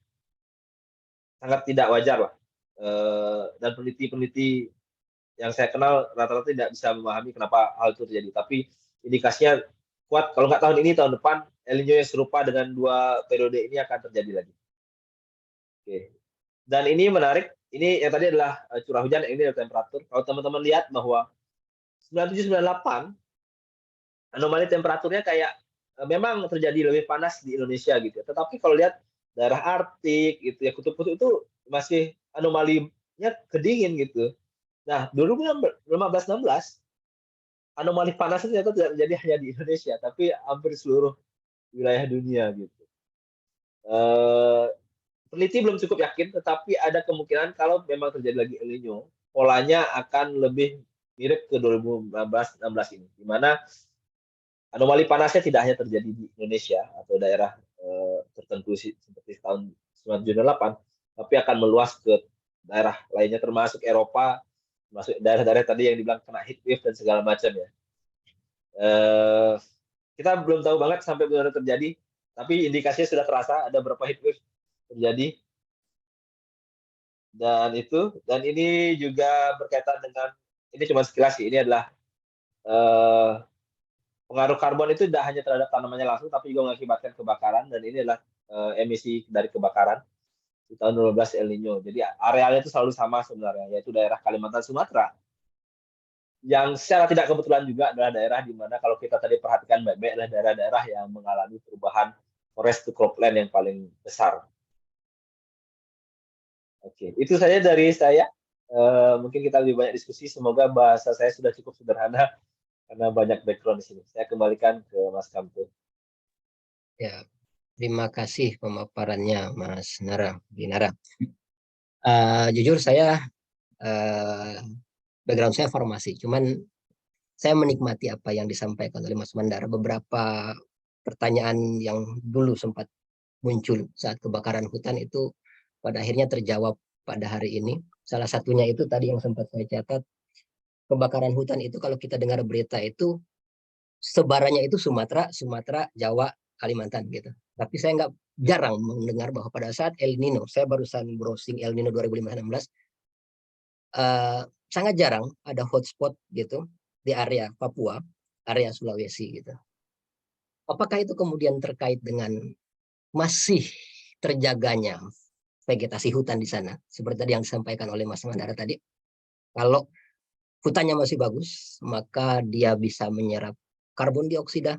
tidak wajar lah. Dan peneliti-peneliti yang saya kenal rata-rata tidak bisa memahami kenapa hal itu terjadi. Tapi indikasinya kuat, kalau nggak tahun ini, tahun depan El Niño yang serupa dengan 2 periode ini akan terjadi lagi. Oke. Dan ini menarik, ini yang tadi adalah curah hujan, yang ini adalah temperatur. Kalau teman-teman lihat bahwa 97-98, anomali temperaturnya kayak memang terjadi lebih panas di Indonesia gitu. Tetapi kalau lihat daerah Arktik, itu ya, kutub-kutub itu masih anomalinya kedingin gitu. Nah, 2015-16, anomali panas itu ternyata tidak terjadi hanya di Indonesia, tapi hampir seluruh wilayah dunia gitu. Peneliti belum cukup yakin, tetapi ada kemungkinan kalau memang terjadi lagi El Niño, polanya akan lebih mirip ke 2015-16 ini, di mana anomali panasnya tidak hanya terjadi di Indonesia atau daerah tertentu seperti tahun 1998, tapi akan meluas ke daerah lainnya, termasuk Eropa, termasuk daerah-daerah tadi yang dibilang kena heat wave dan segala macam ya. Kita belum tahu banget sampai benar-benar terjadi, tapi indikasinya sudah terasa ada beberapa heat wave terjadi. Dan ini juga berkaitan dengan, ini cuma sekilas sih, ini adalah pengaruh karbon itu tidak hanya terhadap tanamannya langsung, tapi juga mengakibatkan kebakaran, dan ini adalah emisi dari kebakaran di tahun 2012 El Niño. Jadi arealnya itu selalu sama sebenarnya, yaitu daerah Kalimantan, Sumatera. yang secara tidak kebetulan juga adalah daerah di mana kalau kita tadi perhatikan baik-baik adalah daerah-daerah yang mengalami perubahan forest to cropland yang paling besar. Oke, itu saja dari saya. Mungkin kita lebih banyak diskusi. Semoga bahasa saya sudah cukup sederhana karena banyak background di sini. Saya kembalikan ke Mas Kamto. Ya, terima kasih pemaparannya Mas Binara. Jujur saya background saya farmasi, cuman saya menikmati apa yang disampaikan oleh Mas Mandar. Beberapa pertanyaan yang dulu sempat muncul saat kebakaran hutan itu pada akhirnya terjawab pada hari ini. Salah satunya itu tadi yang sempat saya catat, kebakaran hutan itu kalau kita dengar berita itu sebarannya itu Sumatera, Jawa, Kalimantan gitu. Tapi saya nggak jarang mendengar bahwa pada saat El Nino, saya barusan browsing El Nino 2016, sangat jarang ada hotspot gitu di area Papua, area Sulawesi gitu. Apakah itu kemudian terkait dengan masih terjaganya vegetasi hutan di sana, seperti tadi yang disampaikan oleh Mas Mandara tadi? Kalau hutannya masih bagus, maka dia bisa menyerap karbon dioksida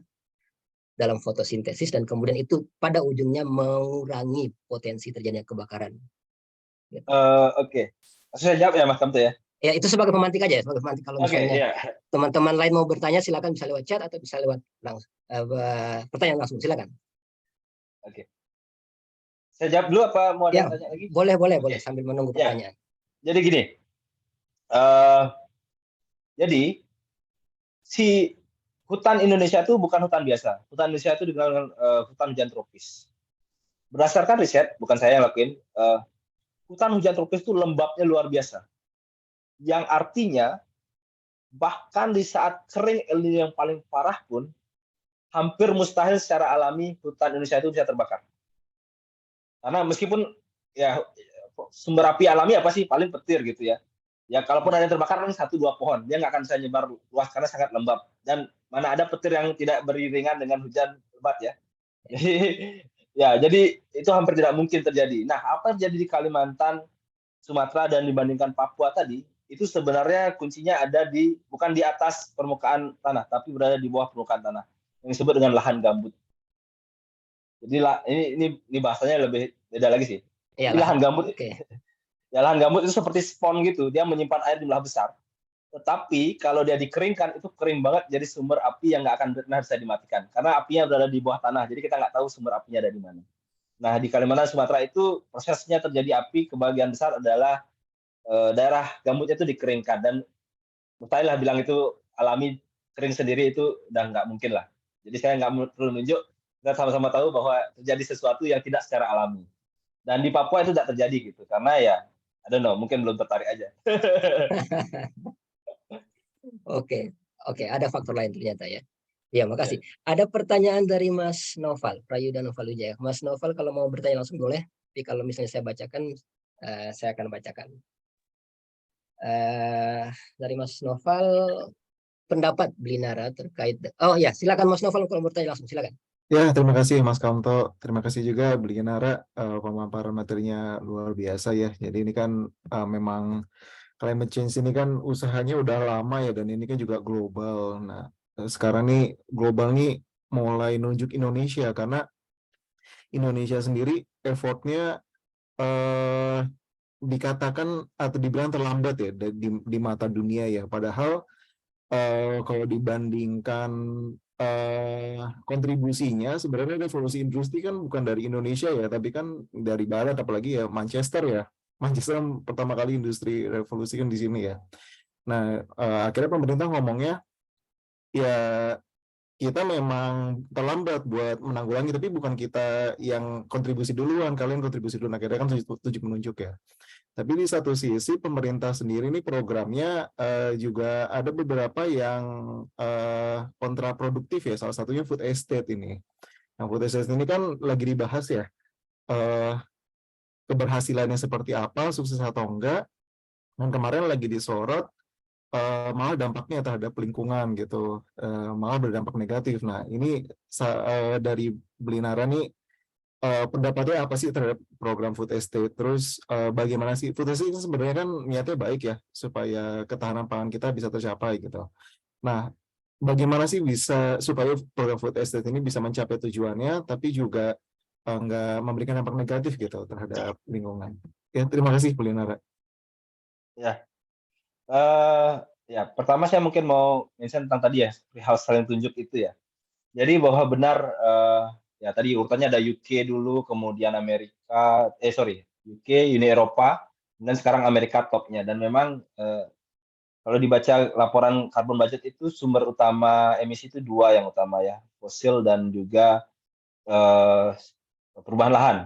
dalam fotosintesis dan kemudian itu pada ujungnya mengurangi potensi terjadinya kebakaran. Gitu. Oke. Saya jawab ya Mas Kamto ya. Ya itu sebagai pemantik aja, sebagai pemantik. Kalau misalnya teman-teman lain mau bertanya silakan, bisa lewat chat atau bisa lewat langsung pertanyaan langsung, silakan. Oke. Saya jawab dulu apa mau ada ya, tanya lagi? Boleh sambil menunggu pertanyaan. Jadi gini. Jadi si hutan Indonesia itu bukan hutan biasa. Hutan Indonesia itu dikenal dengan hutan hujan tropis. Berdasarkan riset, bukan saya yang lakuin, hutan hujan tropis itu lembabnya luar biasa. Yang artinya bahkan di saat kering El Nino yang paling parah pun hampir mustahil secara alami hutan Indonesia itu bisa terbakar. Karena meskipun ya sumber api alami apa sih, paling petir gitu ya. Ya kalaupun ada yang terbakar kan 1-2 pohon, dia nggak akan bisa nyebar luas karena sangat lembab. Dan mana ada petir yang tidak beriringan dengan hujan lebat ya. Jadi itu hampir tidak mungkin terjadi. Nah, apa yang terjadi di Kalimantan, Sumatera dan dibandingkan Papua tadi, itu sebenarnya kuncinya ada bukan di atas permukaan tanah, tapi berada di bawah permukaan tanah, yang disebut dengan lahan gambut. Jadi ini bahasanya lebih beda lagi sih. Jadi lahan gambut, ya lahan gambut itu seperti spon gitu, dia menyimpan air di jumlah besar. Tetapi kalau dia dikeringkan itu kering banget, jadi sumber api yang nggak akan pernah bisa dimatikan, karena apinya berada di bawah tanah, jadi kita nggak tahu sumber apinya ada di mana. Nah di Kalimantan Sumatera itu prosesnya terjadi api kebagian besar adalah daerah gambutnya itu dikeringkan, dan mustahil lah bilang itu alami kering sendiri, itu udah nggak mungkin lah. Jadi saya nggak perlu nunjuk, kita sama-sama tahu bahwa terjadi sesuatu yang tidak secara alami. Dan di Papua itu tidak terjadi gitu, karena ya I don't know, mungkin belum tertarik aja. Oke, ada faktor lain ternyata ya. Ya, makasih. Ada pertanyaan dari Mas Noval, Prayuda Noval Wijaya. Mas Noval kalau mau bertanya langsung boleh, tapi kalau misalnya saya bacakan, saya akan bacakan. Dari Mas Noval, pendapat Blinara terkait. Oh ya, silakan Mas Noval kalau mau bertanya langsung, silakan. Ya, terima kasih Mas Kamto. Terima kasih juga Blinara, pemaparan materinya luar biasa ya. Jadi ini kan memang climate change ini kan usahanya udah lama ya, dan ini kan juga global. Nah, sekarang nih global nih mulai nunjuk Indonesia, karena Indonesia sendiri effortnya dikatakan atau dibilang terlambat ya di mata dunia ya. Padahal kalau dibandingkan kontribusinya, sebenarnya revolusi industri kan bukan dari Indonesia ya, tapi kan dari Barat, apalagi ya Manchester ya. Manchester pertama kali industri revolusi kan di sini ya. Nah, akhirnya pemerintah ngomongnya ya kita memang terlambat buat menanggulangi, tapi bukan kita yang kontribusi duluan, kalian kontribusi duluan. Akhirnya kan tujuh menunjuk ya. Tapi di satu sisi pemerintah sendiri ini programnya juga ada beberapa yang kontraproduktif ya. Salah satunya food estate ini. Nah, food estate ini kan lagi dibahas ya. Keberhasilannya seperti apa, sukses atau enggak. Dan kemarin lagi disorot malah dampaknya terhadap lingkungan gitu, malah berdampak negatif. Nah, ini dari Blinara nih pendapatnya apa sih terhadap program food estate? Terus bagaimana sih food estate itu sebenarnya kan niatnya baik ya supaya ketahanan pangan kita bisa tercapai gitu. Nah, bagaimana sih bisa supaya program food estate ini bisa mencapai tujuannya, tapi juga nggak memberikan dampak negatif gitu terhadap lingkungan? Ya, terima kasih, Bu Linara. Ya, ya pertama saya mungkin mau mention tentang tadi ya, perihal saling tunjuk itu ya. Jadi bahwa benar ya tadi urutannya ada UK dulu, kemudian Amerika, UK, Uni Eropa, dan sekarang Amerika topnya. Dan memang kalau dibaca laporan carbon budget itu sumber utama emisi itu dua yang utama ya, fosil dan juga eh, perubahan lahan.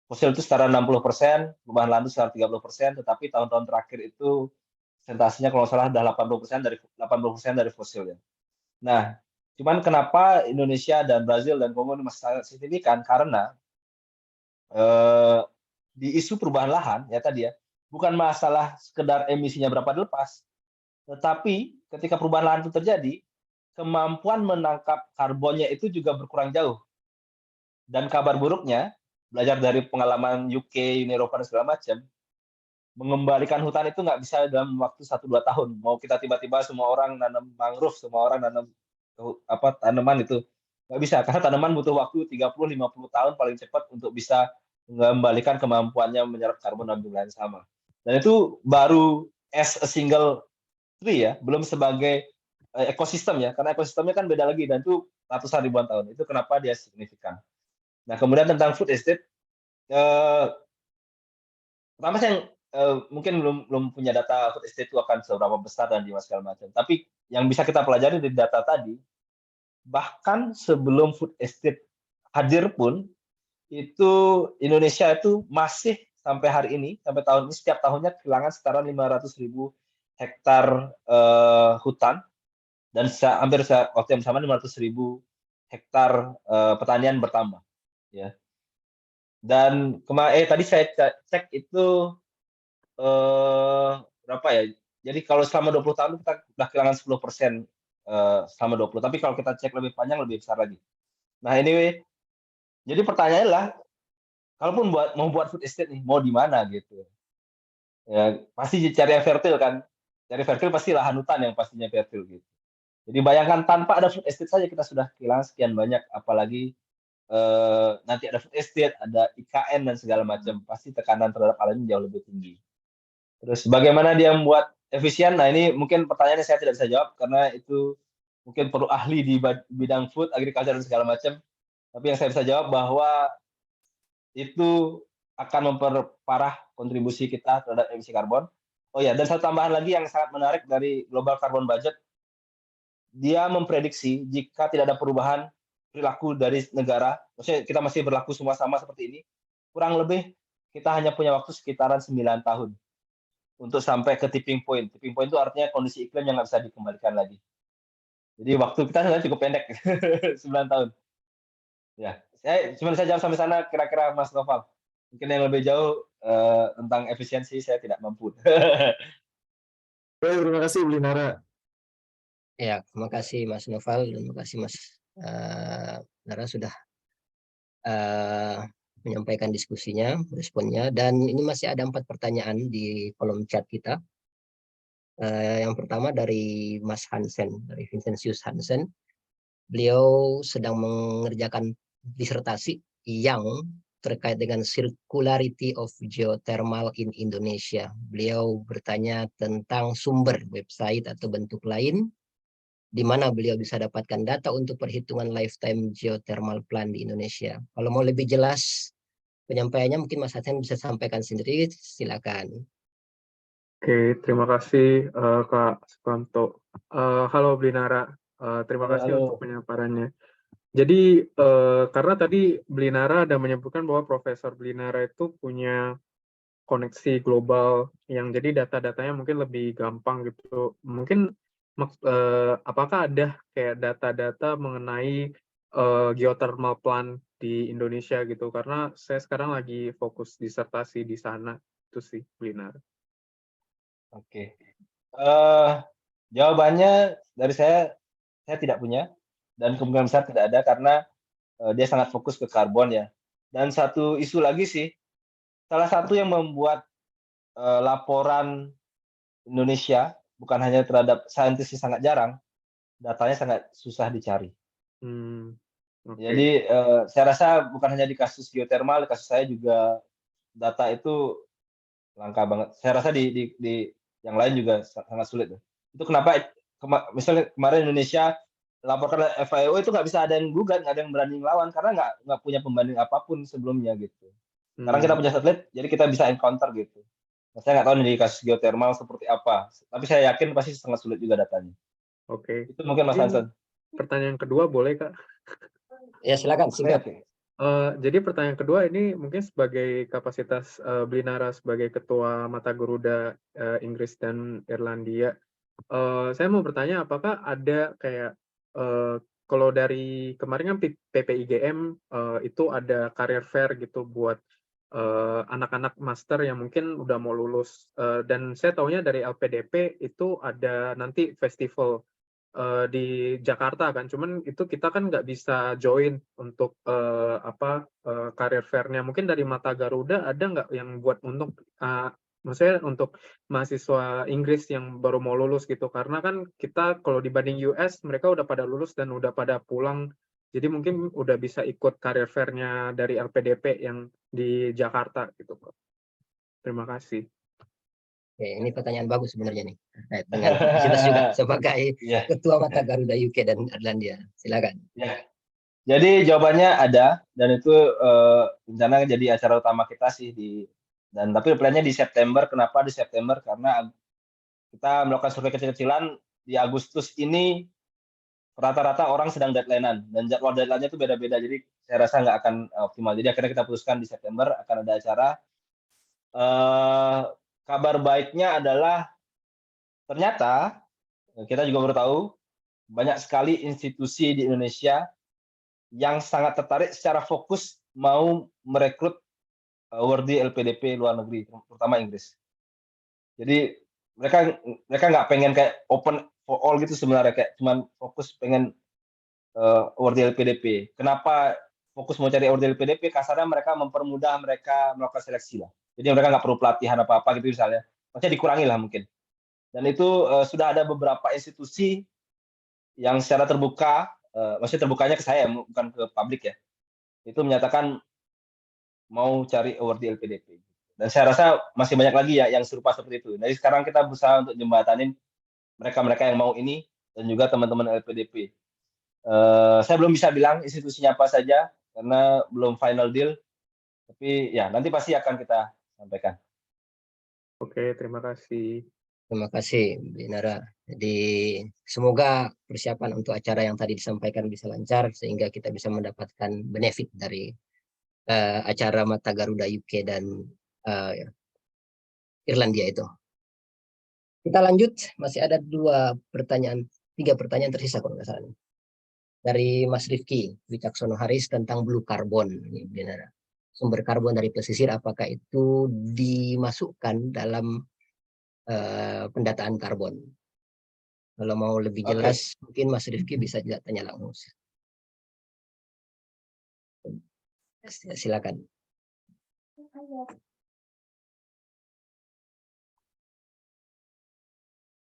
Fosil itu setara 60%, perubahan lahan itu setara 30%, tetapi tahun-tahun terakhir itu presentasinya kalau nggak salah udah 80% dari fosil ya. Nah, cuman kenapa Indonesia dan Brazil dan Kongo ini masih sangat signifikan karena di isu perubahan lahan ya tadi ya, bukan masalah sekedar emisinya berapa dilepas, tetapi ketika perubahan lahan itu terjadi, kemampuan menangkap karbonnya itu juga berkurang jauh. Dan kabar buruknya, belajar dari pengalaman UK, Uni Eropa dan segala macam, mengembalikan hutan itu nggak bisa dalam waktu 1-2 tahun. Mau kita tiba-tiba semua orang nanam mangrove, semua orang nanam tanaman itu nggak bisa karena tanaman butuh waktu 30-50 tahun paling cepat untuk bisa mengembalikan kemampuannya menyerap karbon dalam jumlah yang sama. Dan itu baru as a single tree ya, belum sebagai ekosistem ya, karena ekosistemnya kan beda lagi dan itu ratusan ribuan tahun. Itu kenapa dia signifikan. Nah, kemudian tentang food estate, pertama saya mungkin belum punya data food estate itu akan seberapa besar dan di segala macam. Tapi yang bisa kita pelajari dari data tadi, bahkan sebelum food estate hadir pun, itu Indonesia itu masih sampai hari ini, sampai tahun ini, setiap tahunnya kehilangan setara 500.000 hektar hutan, dan hampir waktu yang sama 500.000 hektar pertanian bertambah. Ya. Dan tadi saya cek itu berapa ya? Jadi kalau selama 20 tahun kita sudah kehilangan 10% selama 20. Tapi kalau kita cek lebih panjang lebih besar lagi. Nah, ini jadi pertanyaannya lah, kalaupun mau buat food estate nih, mau di mana gitu. Ya, pasti cari yang fertil kan. Cari fertil pasti lahan hutan yang pastinya fertil gitu. Jadi bayangkan tanpa ada food estate saja kita sudah kehilangan sekian banyak, apalagi nanti ada food estate, ada IKN dan segala macam, pasti tekanan terhadap alamnya jauh lebih tinggi. Terus bagaimana dia membuat efisien? Nah, ini mungkin pertanyaannya saya tidak bisa jawab karena itu mungkin perlu ahli di bidang food, agriculture dan segala macam. Tapi yang saya bisa jawab bahwa itu akan memperparah kontribusi kita terhadap emisi karbon. Oh ya, dan satu tambahan lagi yang sangat menarik dari Global Carbon Budget, dia memprediksi jika tidak ada perubahan perilaku dari negara, maksudnya kita masih berlaku semua sama seperti ini, kurang lebih kita hanya punya waktu sekitaran 9 tahun untuk sampai ke tipping point. Tipping point itu artinya kondisi iklim yang nggak bisa dikembalikan lagi. Jadi waktu kita sebenarnya cukup pendek, 9 tahun. Ya, saya cuma bisa jawab sampai sana kira-kira Mas Noval. Mungkin yang lebih jauh tentang efisiensi saya tidak mampu. Baik, terima kasih, Bu Linara. Ya, terima kasih Mas Noval dan terima kasih Mas Nara sudah menyampaikan diskusinya, responnya. Dan ini masih ada 4 pertanyaan di kolom chat kita. Yang pertama dari Mas Hansen, dari Vincentius Hansen. Beliau sedang mengerjakan disertasi yang terkait dengan circularity of geothermal in Indonesia. Beliau bertanya tentang sumber website atau bentuk lain di mana beliau bisa dapatkan data untuk perhitungan lifetime geothermal plant di Indonesia. Kalau mau lebih jelas penyampaiannya mungkin Mas Hasan bisa sampaikan sendiri, silakan. Oke, terima kasih Kak Sukanto. Halo Blinara, terima kasih untuk penyampaiannya. Jadi karena tadi Blinara ada menyebutkan bahwa Profesor Blinara itu punya koneksi global yang jadi data-datanya mungkin lebih gampang gitu. Mungkin apakah ada kayak data-data mengenai geothermal plant di Indonesia gitu? Karena saya sekarang lagi fokus disertasi di sana, itu sih Blinara. Oke. Jawabannya dari saya tidak punya dan kemungkinan besar tidak ada karena dia sangat fokus ke karbon ya. Dan satu isu lagi sih, salah satu yang membuat laporan Indonesia bukan hanya terhadap saintis yang sangat jarang, datanya sangat susah dicari. Oke. Jadi saya rasa bukan hanya di kasus geothermal, di kasus saya juga data itu langka banget. Saya rasa di yang lain juga sangat sulit. Itu kenapa misalnya kemarin Indonesia laporkan FAO itu nggak bisa ada yang gugat, nggak ada yang berani ngelawan karena nggak punya pembanding apapun sebelumnya gitu. Sekarang kita punya satelit, jadi kita bisa encounter gitu. Nah, saya nggak tahu nih di kasus geothermal seperti apa, tapi saya yakin pasti sangat sulit juga datanya. Oke. Itu mungkin Mas Hanson. Pertanyaan kedua boleh, Kak? Ya silakan, singkat. Jadi pertanyaan kedua ini mungkin sebagai kapasitas Blinara sebagai ketua Mata Garuda Inggris dan Irlandia. Saya mau bertanya apakah ada kayak kalau dari kemarin kan PPIGM itu ada career fair gitu buat anak-anak master yang mungkin udah mau lulus, dan saya taunya dari LPDP itu ada nanti festival di Jakarta kan, cuman itu kita kan nggak bisa join untuk career fair-nya. Mungkin dari Mata Garuda ada nggak yang buat untuk maksudnya untuk mahasiswa Inggris yang baru mau lulus gitu, karena kan kita kalau dibanding US mereka udah pada lulus dan udah pada pulang, jadi mungkin udah bisa ikut career fair-nya dari LPDP yang di Jakarta gitu, Pak. Terima kasih. Oke, ini pertanyaan bagus sebenarnya nih. Terkait dengan kapasitas juga sebagai Ketua Mata Garuda UK dan Irlandia. Silakan. Ya. Jadi jawabannya ada, dan itu rencana jadi acara utama kita sih tapi plannya di September. Kenapa di September? Karena kita melakukan survei kecil-kecilan di Agustus ini, rata-rata orang sedang deadline-an dan jadwal deadline-nya itu beda-beda. Jadi saya rasa nggak akan optimal. Jadi akhirnya kita putuskan di September akan ada acara. Kabar baiknya adalah ternyata kita juga baru tahu banyak sekali institusi di Indonesia yang sangat tertarik secara fokus mau merekrut worthy LPDP luar negeri, terutama Inggris. Jadi mereka nggak pengen kayak open for all gitu sebenarnya, kayak cuman fokus pengen worthy LPDP. Kenapa fokus mau cari worthy LPDP? Kasarnya mereka mempermudah mereka melakukan seleksi lah. Jadi mereka nggak perlu pelatihan apa-apa gitu misalnya. Maksudnya dikurangi lah mungkin. Dan itu sudah ada beberapa institusi yang secara terbuka, maksudnya terbukanya ke saya, bukan ke publik ya, itu menyatakan mau cari award di LPDP. Dan saya rasa masih banyak lagi ya yang serupa seperti itu. Jadi sekarang kita berusaha untuk jembatanin mereka-mereka yang mau ini dan juga teman-teman LPDP. Saya belum bisa bilang institusinya apa saja karena belum final deal, tapi ya nanti pasti akan kita sampaikan. Oke, terima kasih. Terima kasih, Binara. Jadi semoga persiapan untuk acara yang tadi disampaikan bisa lancar sehingga kita bisa mendapatkan benefit dari acara Mata Garuda UK dan Irlandia itu. Kita lanjut, masih ada 3 pertanyaan tersisa kalau nggak salah. Dari Mas Rifki Wicaksono Haris tentang blue carbon. Ini Binara. Sumber karbon dari pesisir, apakah itu dimasukkan dalam pendataan karbon? Kalau mau lebih jelas, mungkin Mas Rifki bisa tanya langsung. Silakan.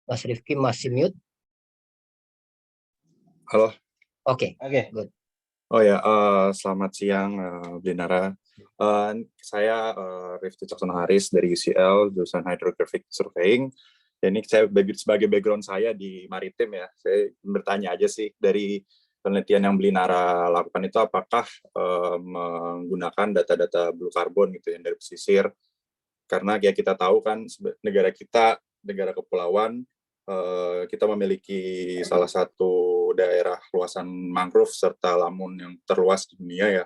Mas Rifki masih mute. Halo. Oke. Good. Oh ya, selamat siang Blinara. Saya Rifki Wicaksono Haris dari UCL, jurusan Hydrographic Surveying. Dan ini saya sebagai background saya di maritim ya, saya bertanya aja sih, dari penelitian yang Blinara lakukan itu apakah menggunakan data-data blue carbon gitu yang dari pesisir, karena ya kita tahu kan negara kita negara kepulauan, kita memiliki salah satu daerah luasan mangrove serta lamun yang terluas di dunia ya.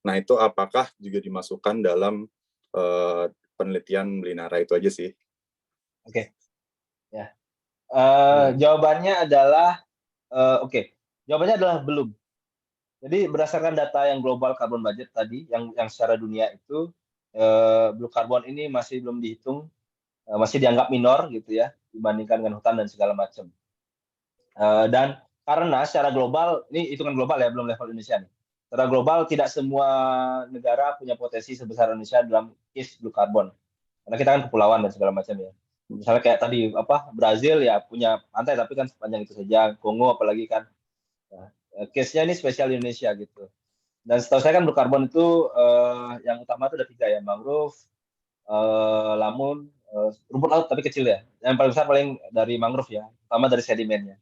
Nah itu apakah juga dimasukkan dalam penelitian Blinara? Itu aja sih. Oke. Ya. Jawabannya adalah Jawabannya adalah belum. Jadi berdasarkan data yang global carbon budget tadi, yang secara dunia itu blue carbon ini masih belum dihitung, masih dianggap minor gitu ya dibandingkan dengan hutan dan segala macam. Dan karena secara global, ini hitungan global ya, belum level Indonesia nih. secara global tidak semua negara punya potensi sebesar Indonesia dalam case blue carbon. Karena kita kan kepulauan dan segala macam ya. Misalnya kayak tadi Brazil ya punya pantai tapi kan sepanjang itu saja. Kongo apalagi kan. Nah, case-nya ini spesial Indonesia gitu. Dan setahu saya kan blue carbon itu yang utama itu ada 3 ya, mangrove, lamun, rumput laut tapi kecil ya. Yang paling besar paling dari mangrove ya, utama dari sedimennya.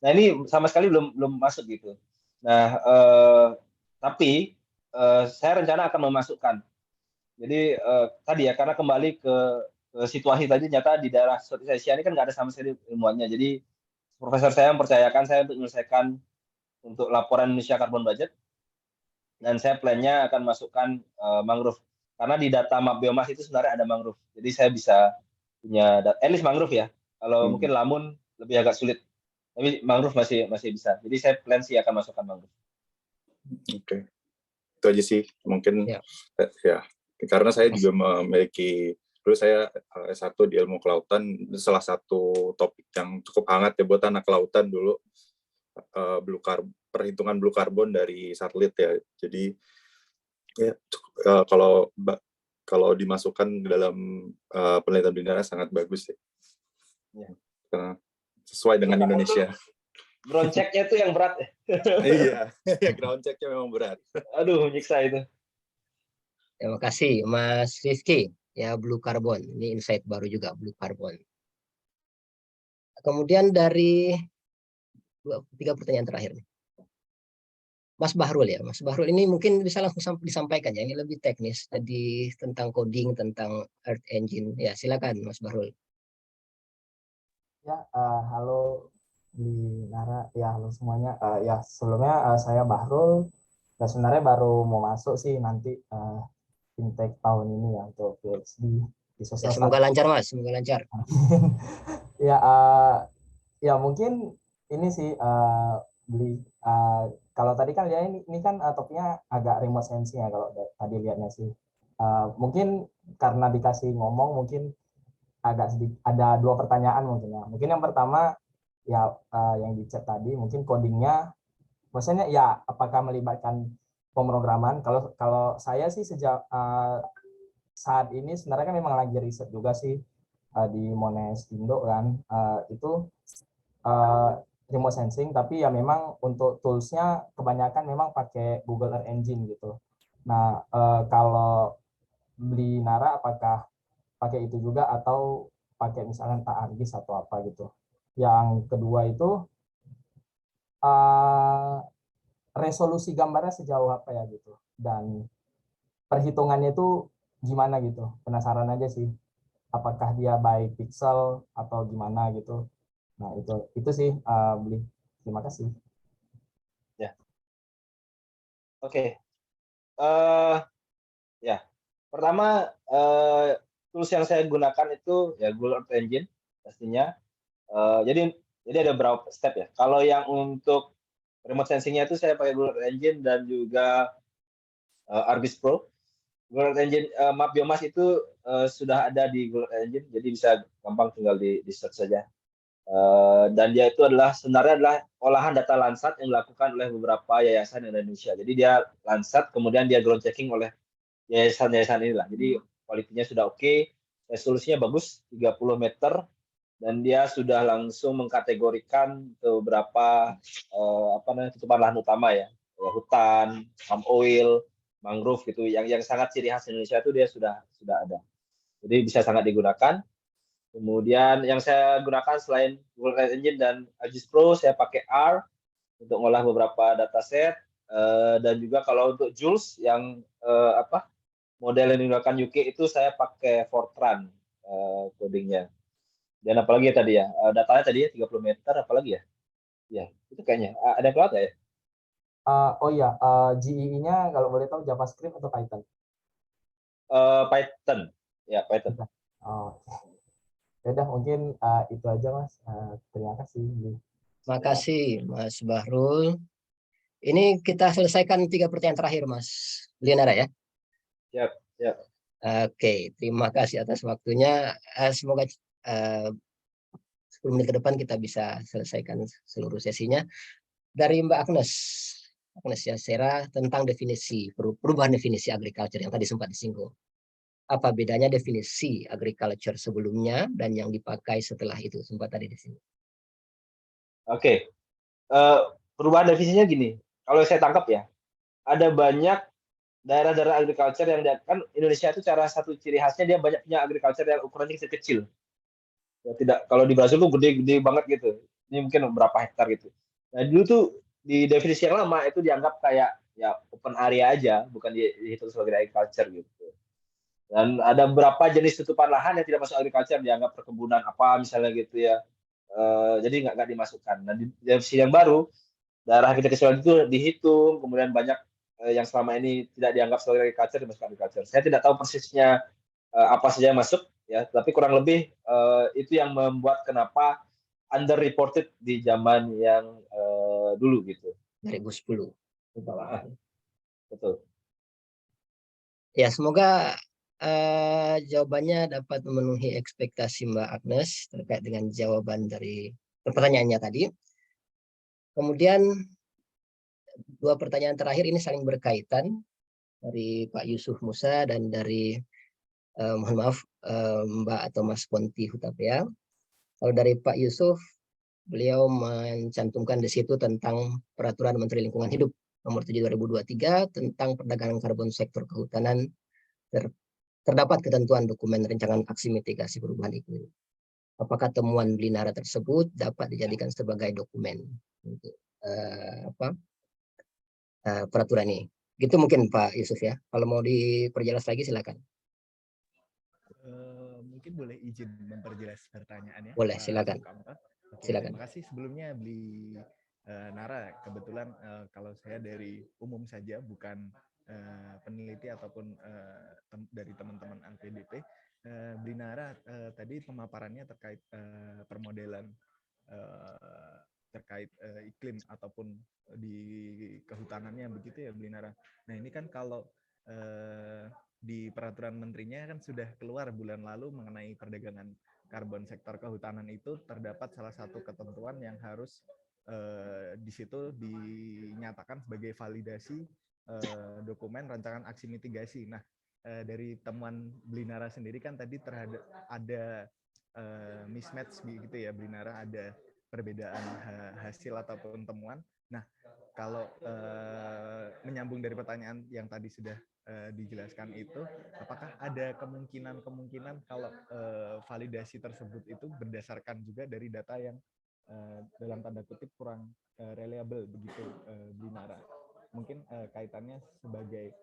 Nah ini sama sekali belum masuk gitu. Nah tapi saya rencana akan memasukkan. Jadi tadi ya karena kembali ke situasi tadi nyata di daerah Southeast Asia ini kan nggak ada sama sekali ilmuannya. Jadi profesor saya mempercayakan saya untuk menyelesaikan untuk laporan Indonesia Carbon Budget. Dan saya plannya akan masukkan mangrove karena di data map biomas itu sebenarnya ada mangrove, jadi saya bisa punya at least mangrove ya. Kalau mungkin lamun lebih agak sulit, tapi mangrove masih bisa. Jadi saya plan sih akan masukkan mangrove. Oke. Itu aja sih mungkin Ya. ya karena saya juga memiliki dulu saya S1 di ilmu kelautan, salah satu topik yang cukup hangat ya buat anak kelautan dulu perhitungan blue carbon dari satelit ya. Jadi ya kalau dimasukkan dalam penelitian Blinara sangat bagus ya. Karena sesuai dengan Indonesia. Ground check-nya itu yang berat ya. Iya, ground check-nya memang berat. Aduh, menyiksa itu. Terima kasih Mas Rizky. Ya, blue carbon. Ini insight baru juga, blue carbon. Kemudian dari 3 pertanyaan terakhir nih. Mas Bahrul ya, Mas Bahrul ini mungkin bisa langsung disampaikan ya, ini lebih teknis tadi tentang coding, tentang Earth Engine. Ya, silakan Mas Bahrul. Ya, halo Blinara, ya halo semuanya. Ya sebelumnya saya Bahrul, ya sebenarnya baru mau masuk sih nanti fintech tahun ini ya untuk PhD di sosial. Ya, semoga lancar Mas, semoga lancar. Ya, ya mungkin ini sih kalau tadi kan ya ini kan topiknya agak remote sensing ya kalau tadi lihatnya sih. Mungkin karena dikasih ngomong mungkin agak sedikit ada 2 pertanyaan mungkin ya. Mungkin yang pertama ya yang di chat tadi mungkin codingnya, maksudnya ya apakah melibatkan pemrograman? Kalau saya sih sejak saat ini sebenarnya kan memang lagi riset juga sih di Monash Indo kan itu remote sensing, tapi ya memang untuk toolsnya kebanyakan memang pakai Google Earth Engine gitu. Nah kalau Blinara apakah pakai itu juga atau pakai misalnya ArcGIS atau apa gitu. Yang kedua itu resolusi gambarnya sejauh apa ya gitu, dan perhitungannya itu gimana gitu, penasaran aja sih apakah dia by pixel atau gimana gitu. Nah itu sih Bli. Terima kasih. Ya. Oke. Ya. Pertama tools yang saya gunakan itu ya Google Earth Engine pastinya. Jadi ada beberapa step ya. Kalau yang untuk remote sensing-nya itu saya pakai Google Earth Engine dan juga ArcGIS Pro. Google Earth Engine map biomas itu sudah ada di Google Earth Engine, jadi bisa gampang tinggal di search saja. Dan dia itu sebenarnya adalah olahan data Landsat yang dilakukan oleh beberapa yayasan Indonesia. Jadi dia Landsat, kemudian dia ground checking oleh yayasan-yayasan inilah. Jadi kualitinya sudah oke, resolusinya bagus, 30 meter, dan dia sudah langsung mengkategorikan beberapa tutupan lahan utama ya, hutan, palm oil, mangrove gitu, yang sangat ciri khas Indonesia itu dia sudah ada. Jadi bisa sangat digunakan. Kemudian yang saya gunakan selain Google Earth Engine dan ArcGIS Pro, saya pakai R untuk ngolah beberapa dataset, dan juga kalau untuk Jules yang model yang digunakan UK itu saya pakai Fortran codingnya. Dan apalagi ya tadi ya, datanya tadi ya 30 meter, apalagi ya? Ya, itu kayaknya. Ada yang keluar nggak ya? Oh iya, GEE-nya kalau boleh tahu JavaScript atau Python? Python. Ya, Python. Oh, ya udah mungkin itu aja Mas. Terima kasih. Terima kasih Mas Bahrul. Ini kita selesaikan 3 pertanyaan terakhir Mas Blinara ya. Siap. Oke, terima kasih atas waktunya. Semoga 10 menit ke depan kita bisa selesaikan seluruh sesinya. Dari Mbak Agnes, Agnes Yasera tentang definisi perubahan definisi agriculture yang tadi sempat disinggung. Apa bedanya definisi agriculture sebelumnya dan yang dipakai setelah itu, sempat tadi disinggung. Oke, perubahan definisinya gini. Kalau saya tangkap ya, ada banyak daerah-daerah agriculture yang kan Indonesia itu cara satu ciri khasnya dia banyak punya agriculture yang ukurannya kecil-kecil. Ya, tidak, kalau di Brasil tuh gede-gede banget gitu. Ini mungkin berapa hektar gitu. Nah dulu tuh di definisi yang lama itu dianggap kayak ya open area aja, bukan dihitung sebagai agriculture gitu. Dan ada beberapa jenis tutupan lahan yang tidak masuk agriculture, dianggap perkebunan apa misalnya gitu ya. Jadi nggak dimasukkan. Nah di definisi yang baru daerah kecil-kecilan itu dihitung, kemudian banyak yang selama ini tidak dianggap sebagai agriculture dimasukkan agriculture. Saya tidak tahu persisnya apa saja yang masuk ya, tapi kurang lebih itu yang membuat kenapa underreported di zaman yang dulu gitu. 2010. Betul. Ya, semoga jawabannya dapat memenuhi ekspektasi Mbak Agnes terkait dengan jawaban dari pertanyaannya tadi. Kemudian 2 pertanyaan terakhir ini saling berkaitan dari Pak Yusuf Musa dan dari mohon maaf Mbak atau Mas Ponti Hutapea. Kalau dari Pak Yusuf, beliau mencantumkan di situ tentang Peraturan Menteri Lingkungan Hidup Nomor 7 2023 tentang perdagangan karbon sektor kehutanan. Terdapat ketentuan dokumen rancangan aksi mitigasi perubahan iklim. Apakah temuan Blinara tersebut dapat dijadikan sebagai dokumen untuk peraturan ini? Gitu mungkin Pak Yusuf ya. Kalau mau diperjelas lagi silakan. Mungkin boleh izin memperjelas pertanyaannya. Boleh, silakan. Oke, Silakan. terima kasih sebelumnya Nara. Kebetulan kalau saya dari umum saja, bukan peneliti ataupun dari teman-teman LPDP. Blinara tadi pemaparannya terkait permodelan terkait iklim ataupun di kehutanannya begitu ya Blinara. Nah ini kan kalau di peraturan menterinya kan sudah keluar bulan lalu mengenai perdagangan karbon sektor kehutanan, itu terdapat salah satu ketentuan yang harus di situ dinyatakan sebagai validasi dokumen rancangan aksi mitigasi. Nah dari temuan Blinara sendiri kan tadi terhadap ada mismatch gitu ya Blinara, ada perbedaan hasil ataupun temuan. Nah kalau menyambung dari pertanyaan yang tadi sudah dijelaskan itu, apakah ada kemungkinan kalau validasi tersebut itu berdasarkan juga dari data yang dalam tanda kutip kurang reliable begitu Blinara? Mungkin kaitannya sebagai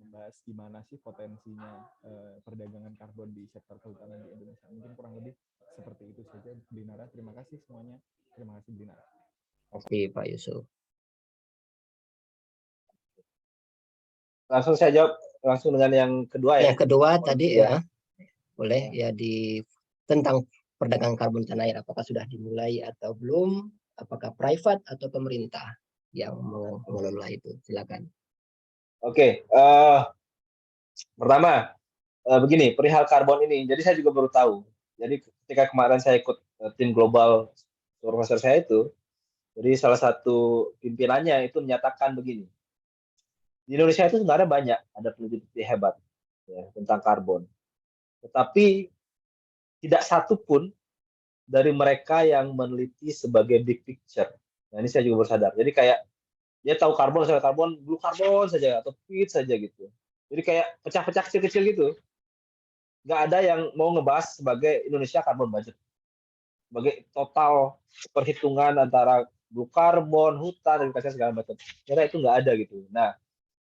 membahas gimana sih potensinya perdagangan karbon di sektor kehutanan di Indonesia. Mungkin kurang lebih seperti itu saja Blinara. Terima kasih semuanya. Terima kasih Blinara. Oke Pak Yusuf. Langsung saya jawab langsung dengan yang kedua ya. Yang kedua tadi ya, boleh ya, di tentang perdagangan karbon tanah air, apakah sudah dimulai atau belum, apakah private atau pemerintah yang mengelola itu, silakan. Oke, pertama begini, perihal karbon ini, jadi saya juga baru tahu. Jadi ketika kemarin saya ikut tim global supervisor saya itu, jadi salah satu pimpinannya itu menyatakan begini, di Indonesia itu sebenarnya banyak ada peneliti hebat ya, tentang karbon, tetapi tidak satu pun dari mereka yang meneliti sebagai big picture. Nah ini saya juga baru sadar. Jadi kayak dia tahu karbon, misalnya karbon, blue karbon saja atau peat saja gitu. Jadi kayak pecah-pecah kecil-kecil gitu. Nggak ada yang mau ngebahas sebagai Indonesia carbon budget, sebagai total perhitungan antara blue carbon, hutan, dan segala macam. Karena itu nggak ada gitu. Nah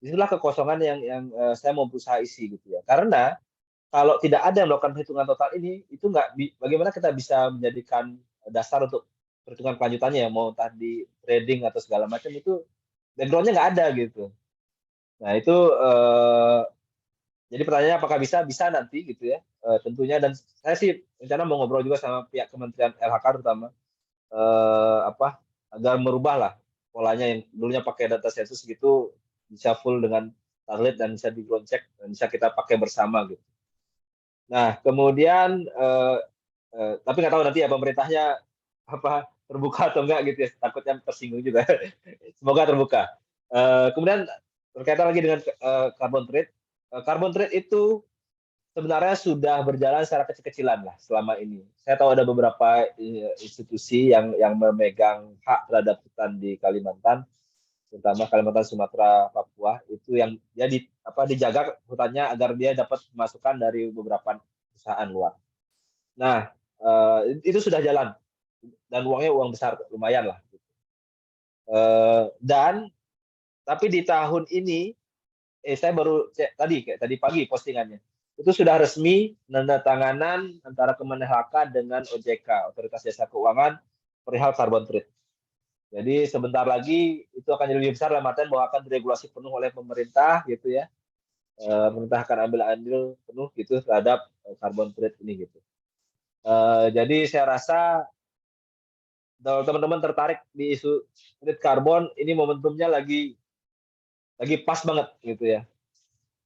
disitulah kekosongan yang saya mau berusaha isi gitu ya. Karena kalau tidak ada yang melakukan perhitungan total ini, itu bagaimana kita bisa menjadikan dasar untuk perhitungan kelanjutannya ya, mau tadi trading atau segala macam, itu background-nya nggak ada gitu. Nah itu jadi pertanyaannya apakah bisa nanti gitu ya, tentunya. Dan saya sih rencana mau ngobrol juga sama pihak Kementerian LHK terutama agar merubah lah polanya yang dulunya pakai data sensus gitu, bisa full dengan target dan bisa di ground check dan bisa kita pakai bersama gitu. Nah kemudian tapi nggak tahu nanti ya pemerintahnya terbuka atau enggak gitu ya, takutnya tersinggung juga. Semoga terbuka. Kemudian berkaitan lagi dengan carbon trade. Carbon trade itu sebenarnya sudah berjalan secara kecil-kecilan lah selama ini. Saya tahu ada beberapa institusi yang memegang hak terhadap hutan di Kalimantan, terutama Kalimantan, Sumatera, Papua, itu yang dia dijaga hutannya agar dia dapat masukan dari beberapa perusahaan luar. Nah, itu sudah jalan dan uangnya uang besar, lumayan lah. Dan tapi di tahun ini, saya baru cek tadi pagi postingannya, itu sudah resmi penandatanganan antara Kemenhk dengan OJK, Otoritas Jasa Keuangan, perihal carbon trade. Jadi sebentar lagi itu akan jadi lebih besar dalam artian bahwa akan diregulasi penuh oleh pemerintah gitu ya. Pemerintah akan ambil andil penuh gitu terhadap carbon trade ini gitu. Jadi saya rasa kalau teman-teman tertarik di isu trade karbon, ini momentumnya lagi pas banget gitu ya.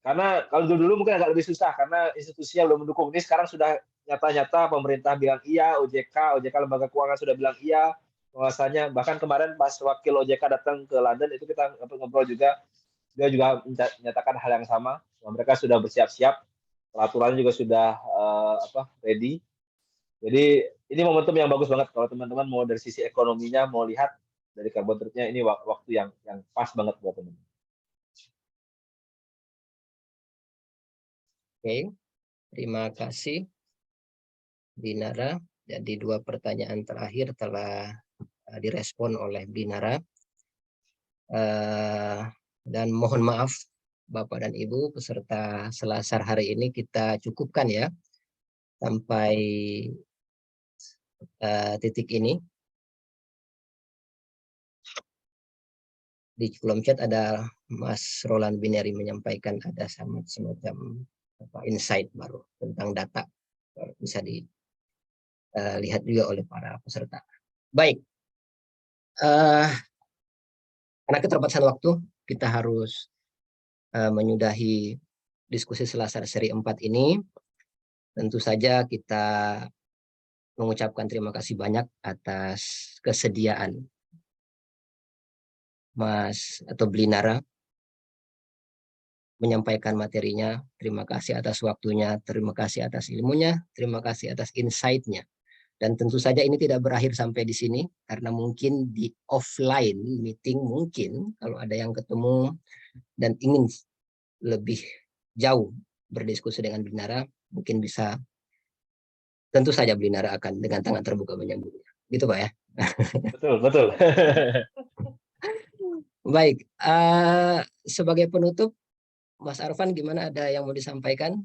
Karena kalau dulu mungkin agak lebih susah karena institusinya belum mendukung. Ini sekarang sudah nyata-nyata pemerintah bilang iya, OJK lembaga keuangan sudah bilang iya pengawasannya. Bahkan kemarin pas wakil OJK datang ke London itu kita ngobrol juga, dia juga menyatakan hal yang sama. Mereka sudah bersiap-siap, peraturannya juga sudah ready. Jadi ini momentum yang bagus banget kalau teman-teman mau dari sisi ekonominya mau lihat dari carbon trade-nya, ini waktu yang pas banget buat teman-teman. Oke, terima kasih Binara. Jadi 2 pertanyaan terakhir telah direspon oleh Binara. Dan mohon maaf Bapak dan Ibu peserta Selasar hari ini kita cukupkan ya sampai titik ini. Di kolom chat ada Mas Roland Bineri menyampaikan ada semacam insight baru tentang data, bisa dilihat juga oleh para peserta. Baik, karena keterbatasan waktu kita harus menyudahi diskusi Selasar seri 4 ini. Tentu saja kita mengucapkan terima kasih banyak atas kesediaan Mas atau Blinara menyampaikan materinya. Terima kasih atas waktunya, terima kasih atas ilmunya, terima kasih atas insight-nya. Dan tentu saja ini tidak berakhir sampai di sini, karena mungkin di offline meeting mungkin kalau ada yang ketemu dan ingin lebih jauh berdiskusi dengan Blinara, mungkin bisa, tentu saja Blinara akan dengan tangan terbuka menyambutnya. Gitu Pak ya? Betul. Baik, sebagai penutup, Mas Arfan gimana, ada yang mau disampaikan?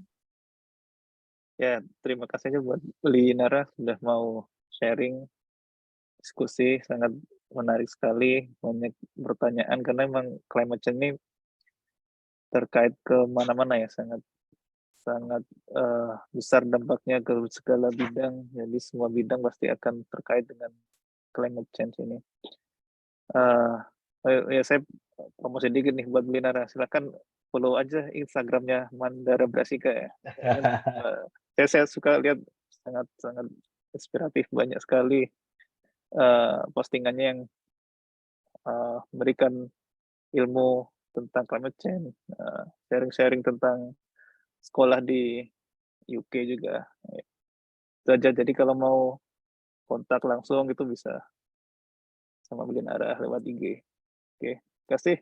Ya, terima kasih aja buat Linara sudah mau sharing, diskusi, sangat menarik sekali, banyak pertanyaan karena memang climate change ini terkait ke mana-mana ya, sangat besar dampaknya ke segala bidang, jadi semua bidang pasti akan terkait dengan climate change ini. Ya saya promosi dikit nih buat Linara, silakan follow aja Instagramnya Mandara Brasika ya. Saya suka lihat sangat inspiratif, banyak sekali postingannya yang memberikan ilmu tentang climate change, sharing-sharing tentang sekolah di UK juga. Itu aja. Jadi kalau mau kontak langsung itu bisa sama Linara lewat IG. Oke, terima kasih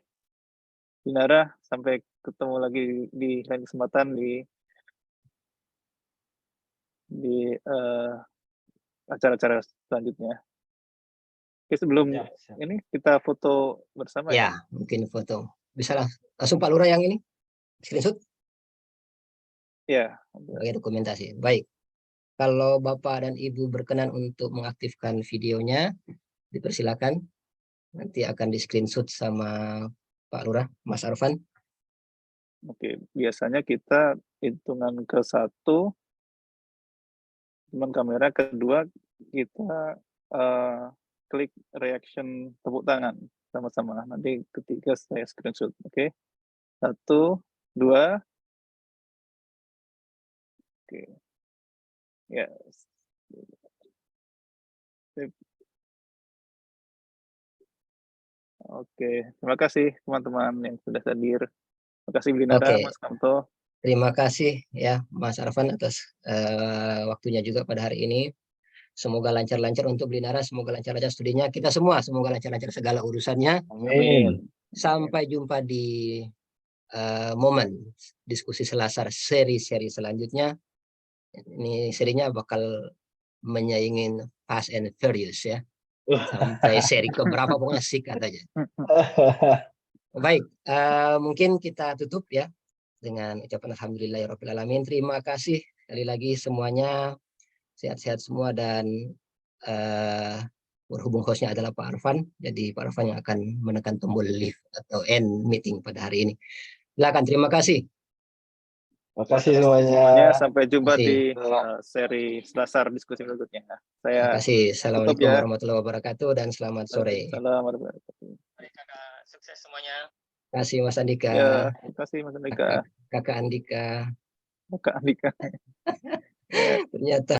Linara, sampai ketemu lagi di lain kesempatan di acara-acara selanjutnya. Oke, sebelum ini kita foto bersama ya. Ya, mungkin foto. Bisa langsung Pak Lurah yang ini screenshot. Ya. Sebagai dokumentasi. Baik. Kalau Bapak dan Ibu berkenan untuk mengaktifkan videonya, dipersilakan. Nanti akan di screenshot sama Pak Lurah, Mas Arfan. Oke, biasanya kita hitungan ke-1, cuman kamera kedua kita klik reaction tepuk tangan sama-sama. Nanti ketiga saya screenshot. Oke. 1, 2. Oke. Ya. Oke, terima kasih teman-teman yang sudah hadir. Terima kasih Blinara, Oke. Mas Kamto. Terima kasih ya Mas Arfan atas waktunya juga pada hari ini. Semoga lancar-lancar untuk Blinara, semoga lancar-lancar studinya. Kita semua semoga lancar-lancar segala urusannya. Amin. Sampai jumpa di momen diskusi Selasar seri-seri selanjutnya. Ini serinya bakal menyaingin Fast and Furious ya. Sampai seri keberapa pokoknya sikat aja. Baik, mungkin kita tutup ya dengan ucapan alhamdulillahirabbil alamin. Terima kasih sekali lagi semuanya, sehat-sehat semua, dan berhubung hostnya adalah Pak Arfan, jadi Pak Arfan yang akan menekan tombol leave atau end meeting pada hari ini. Silakan, terima kasih. Terima kasih semuanya. Sampai jumpa Terima di seri Selasar diskusi berikutnya. Terima Saya kasih. Assalamualaikum ya. warahmatullahi wabarakatuh dan selamat sore. Waalaikumsalam warahmatullahi wabarakatuh. Mari kakak, sukses semuanya. Terima kasih Mas Andika. Ya, terima kasih Mas Andika. Kakak Andika. Kakak Andika. Ternyata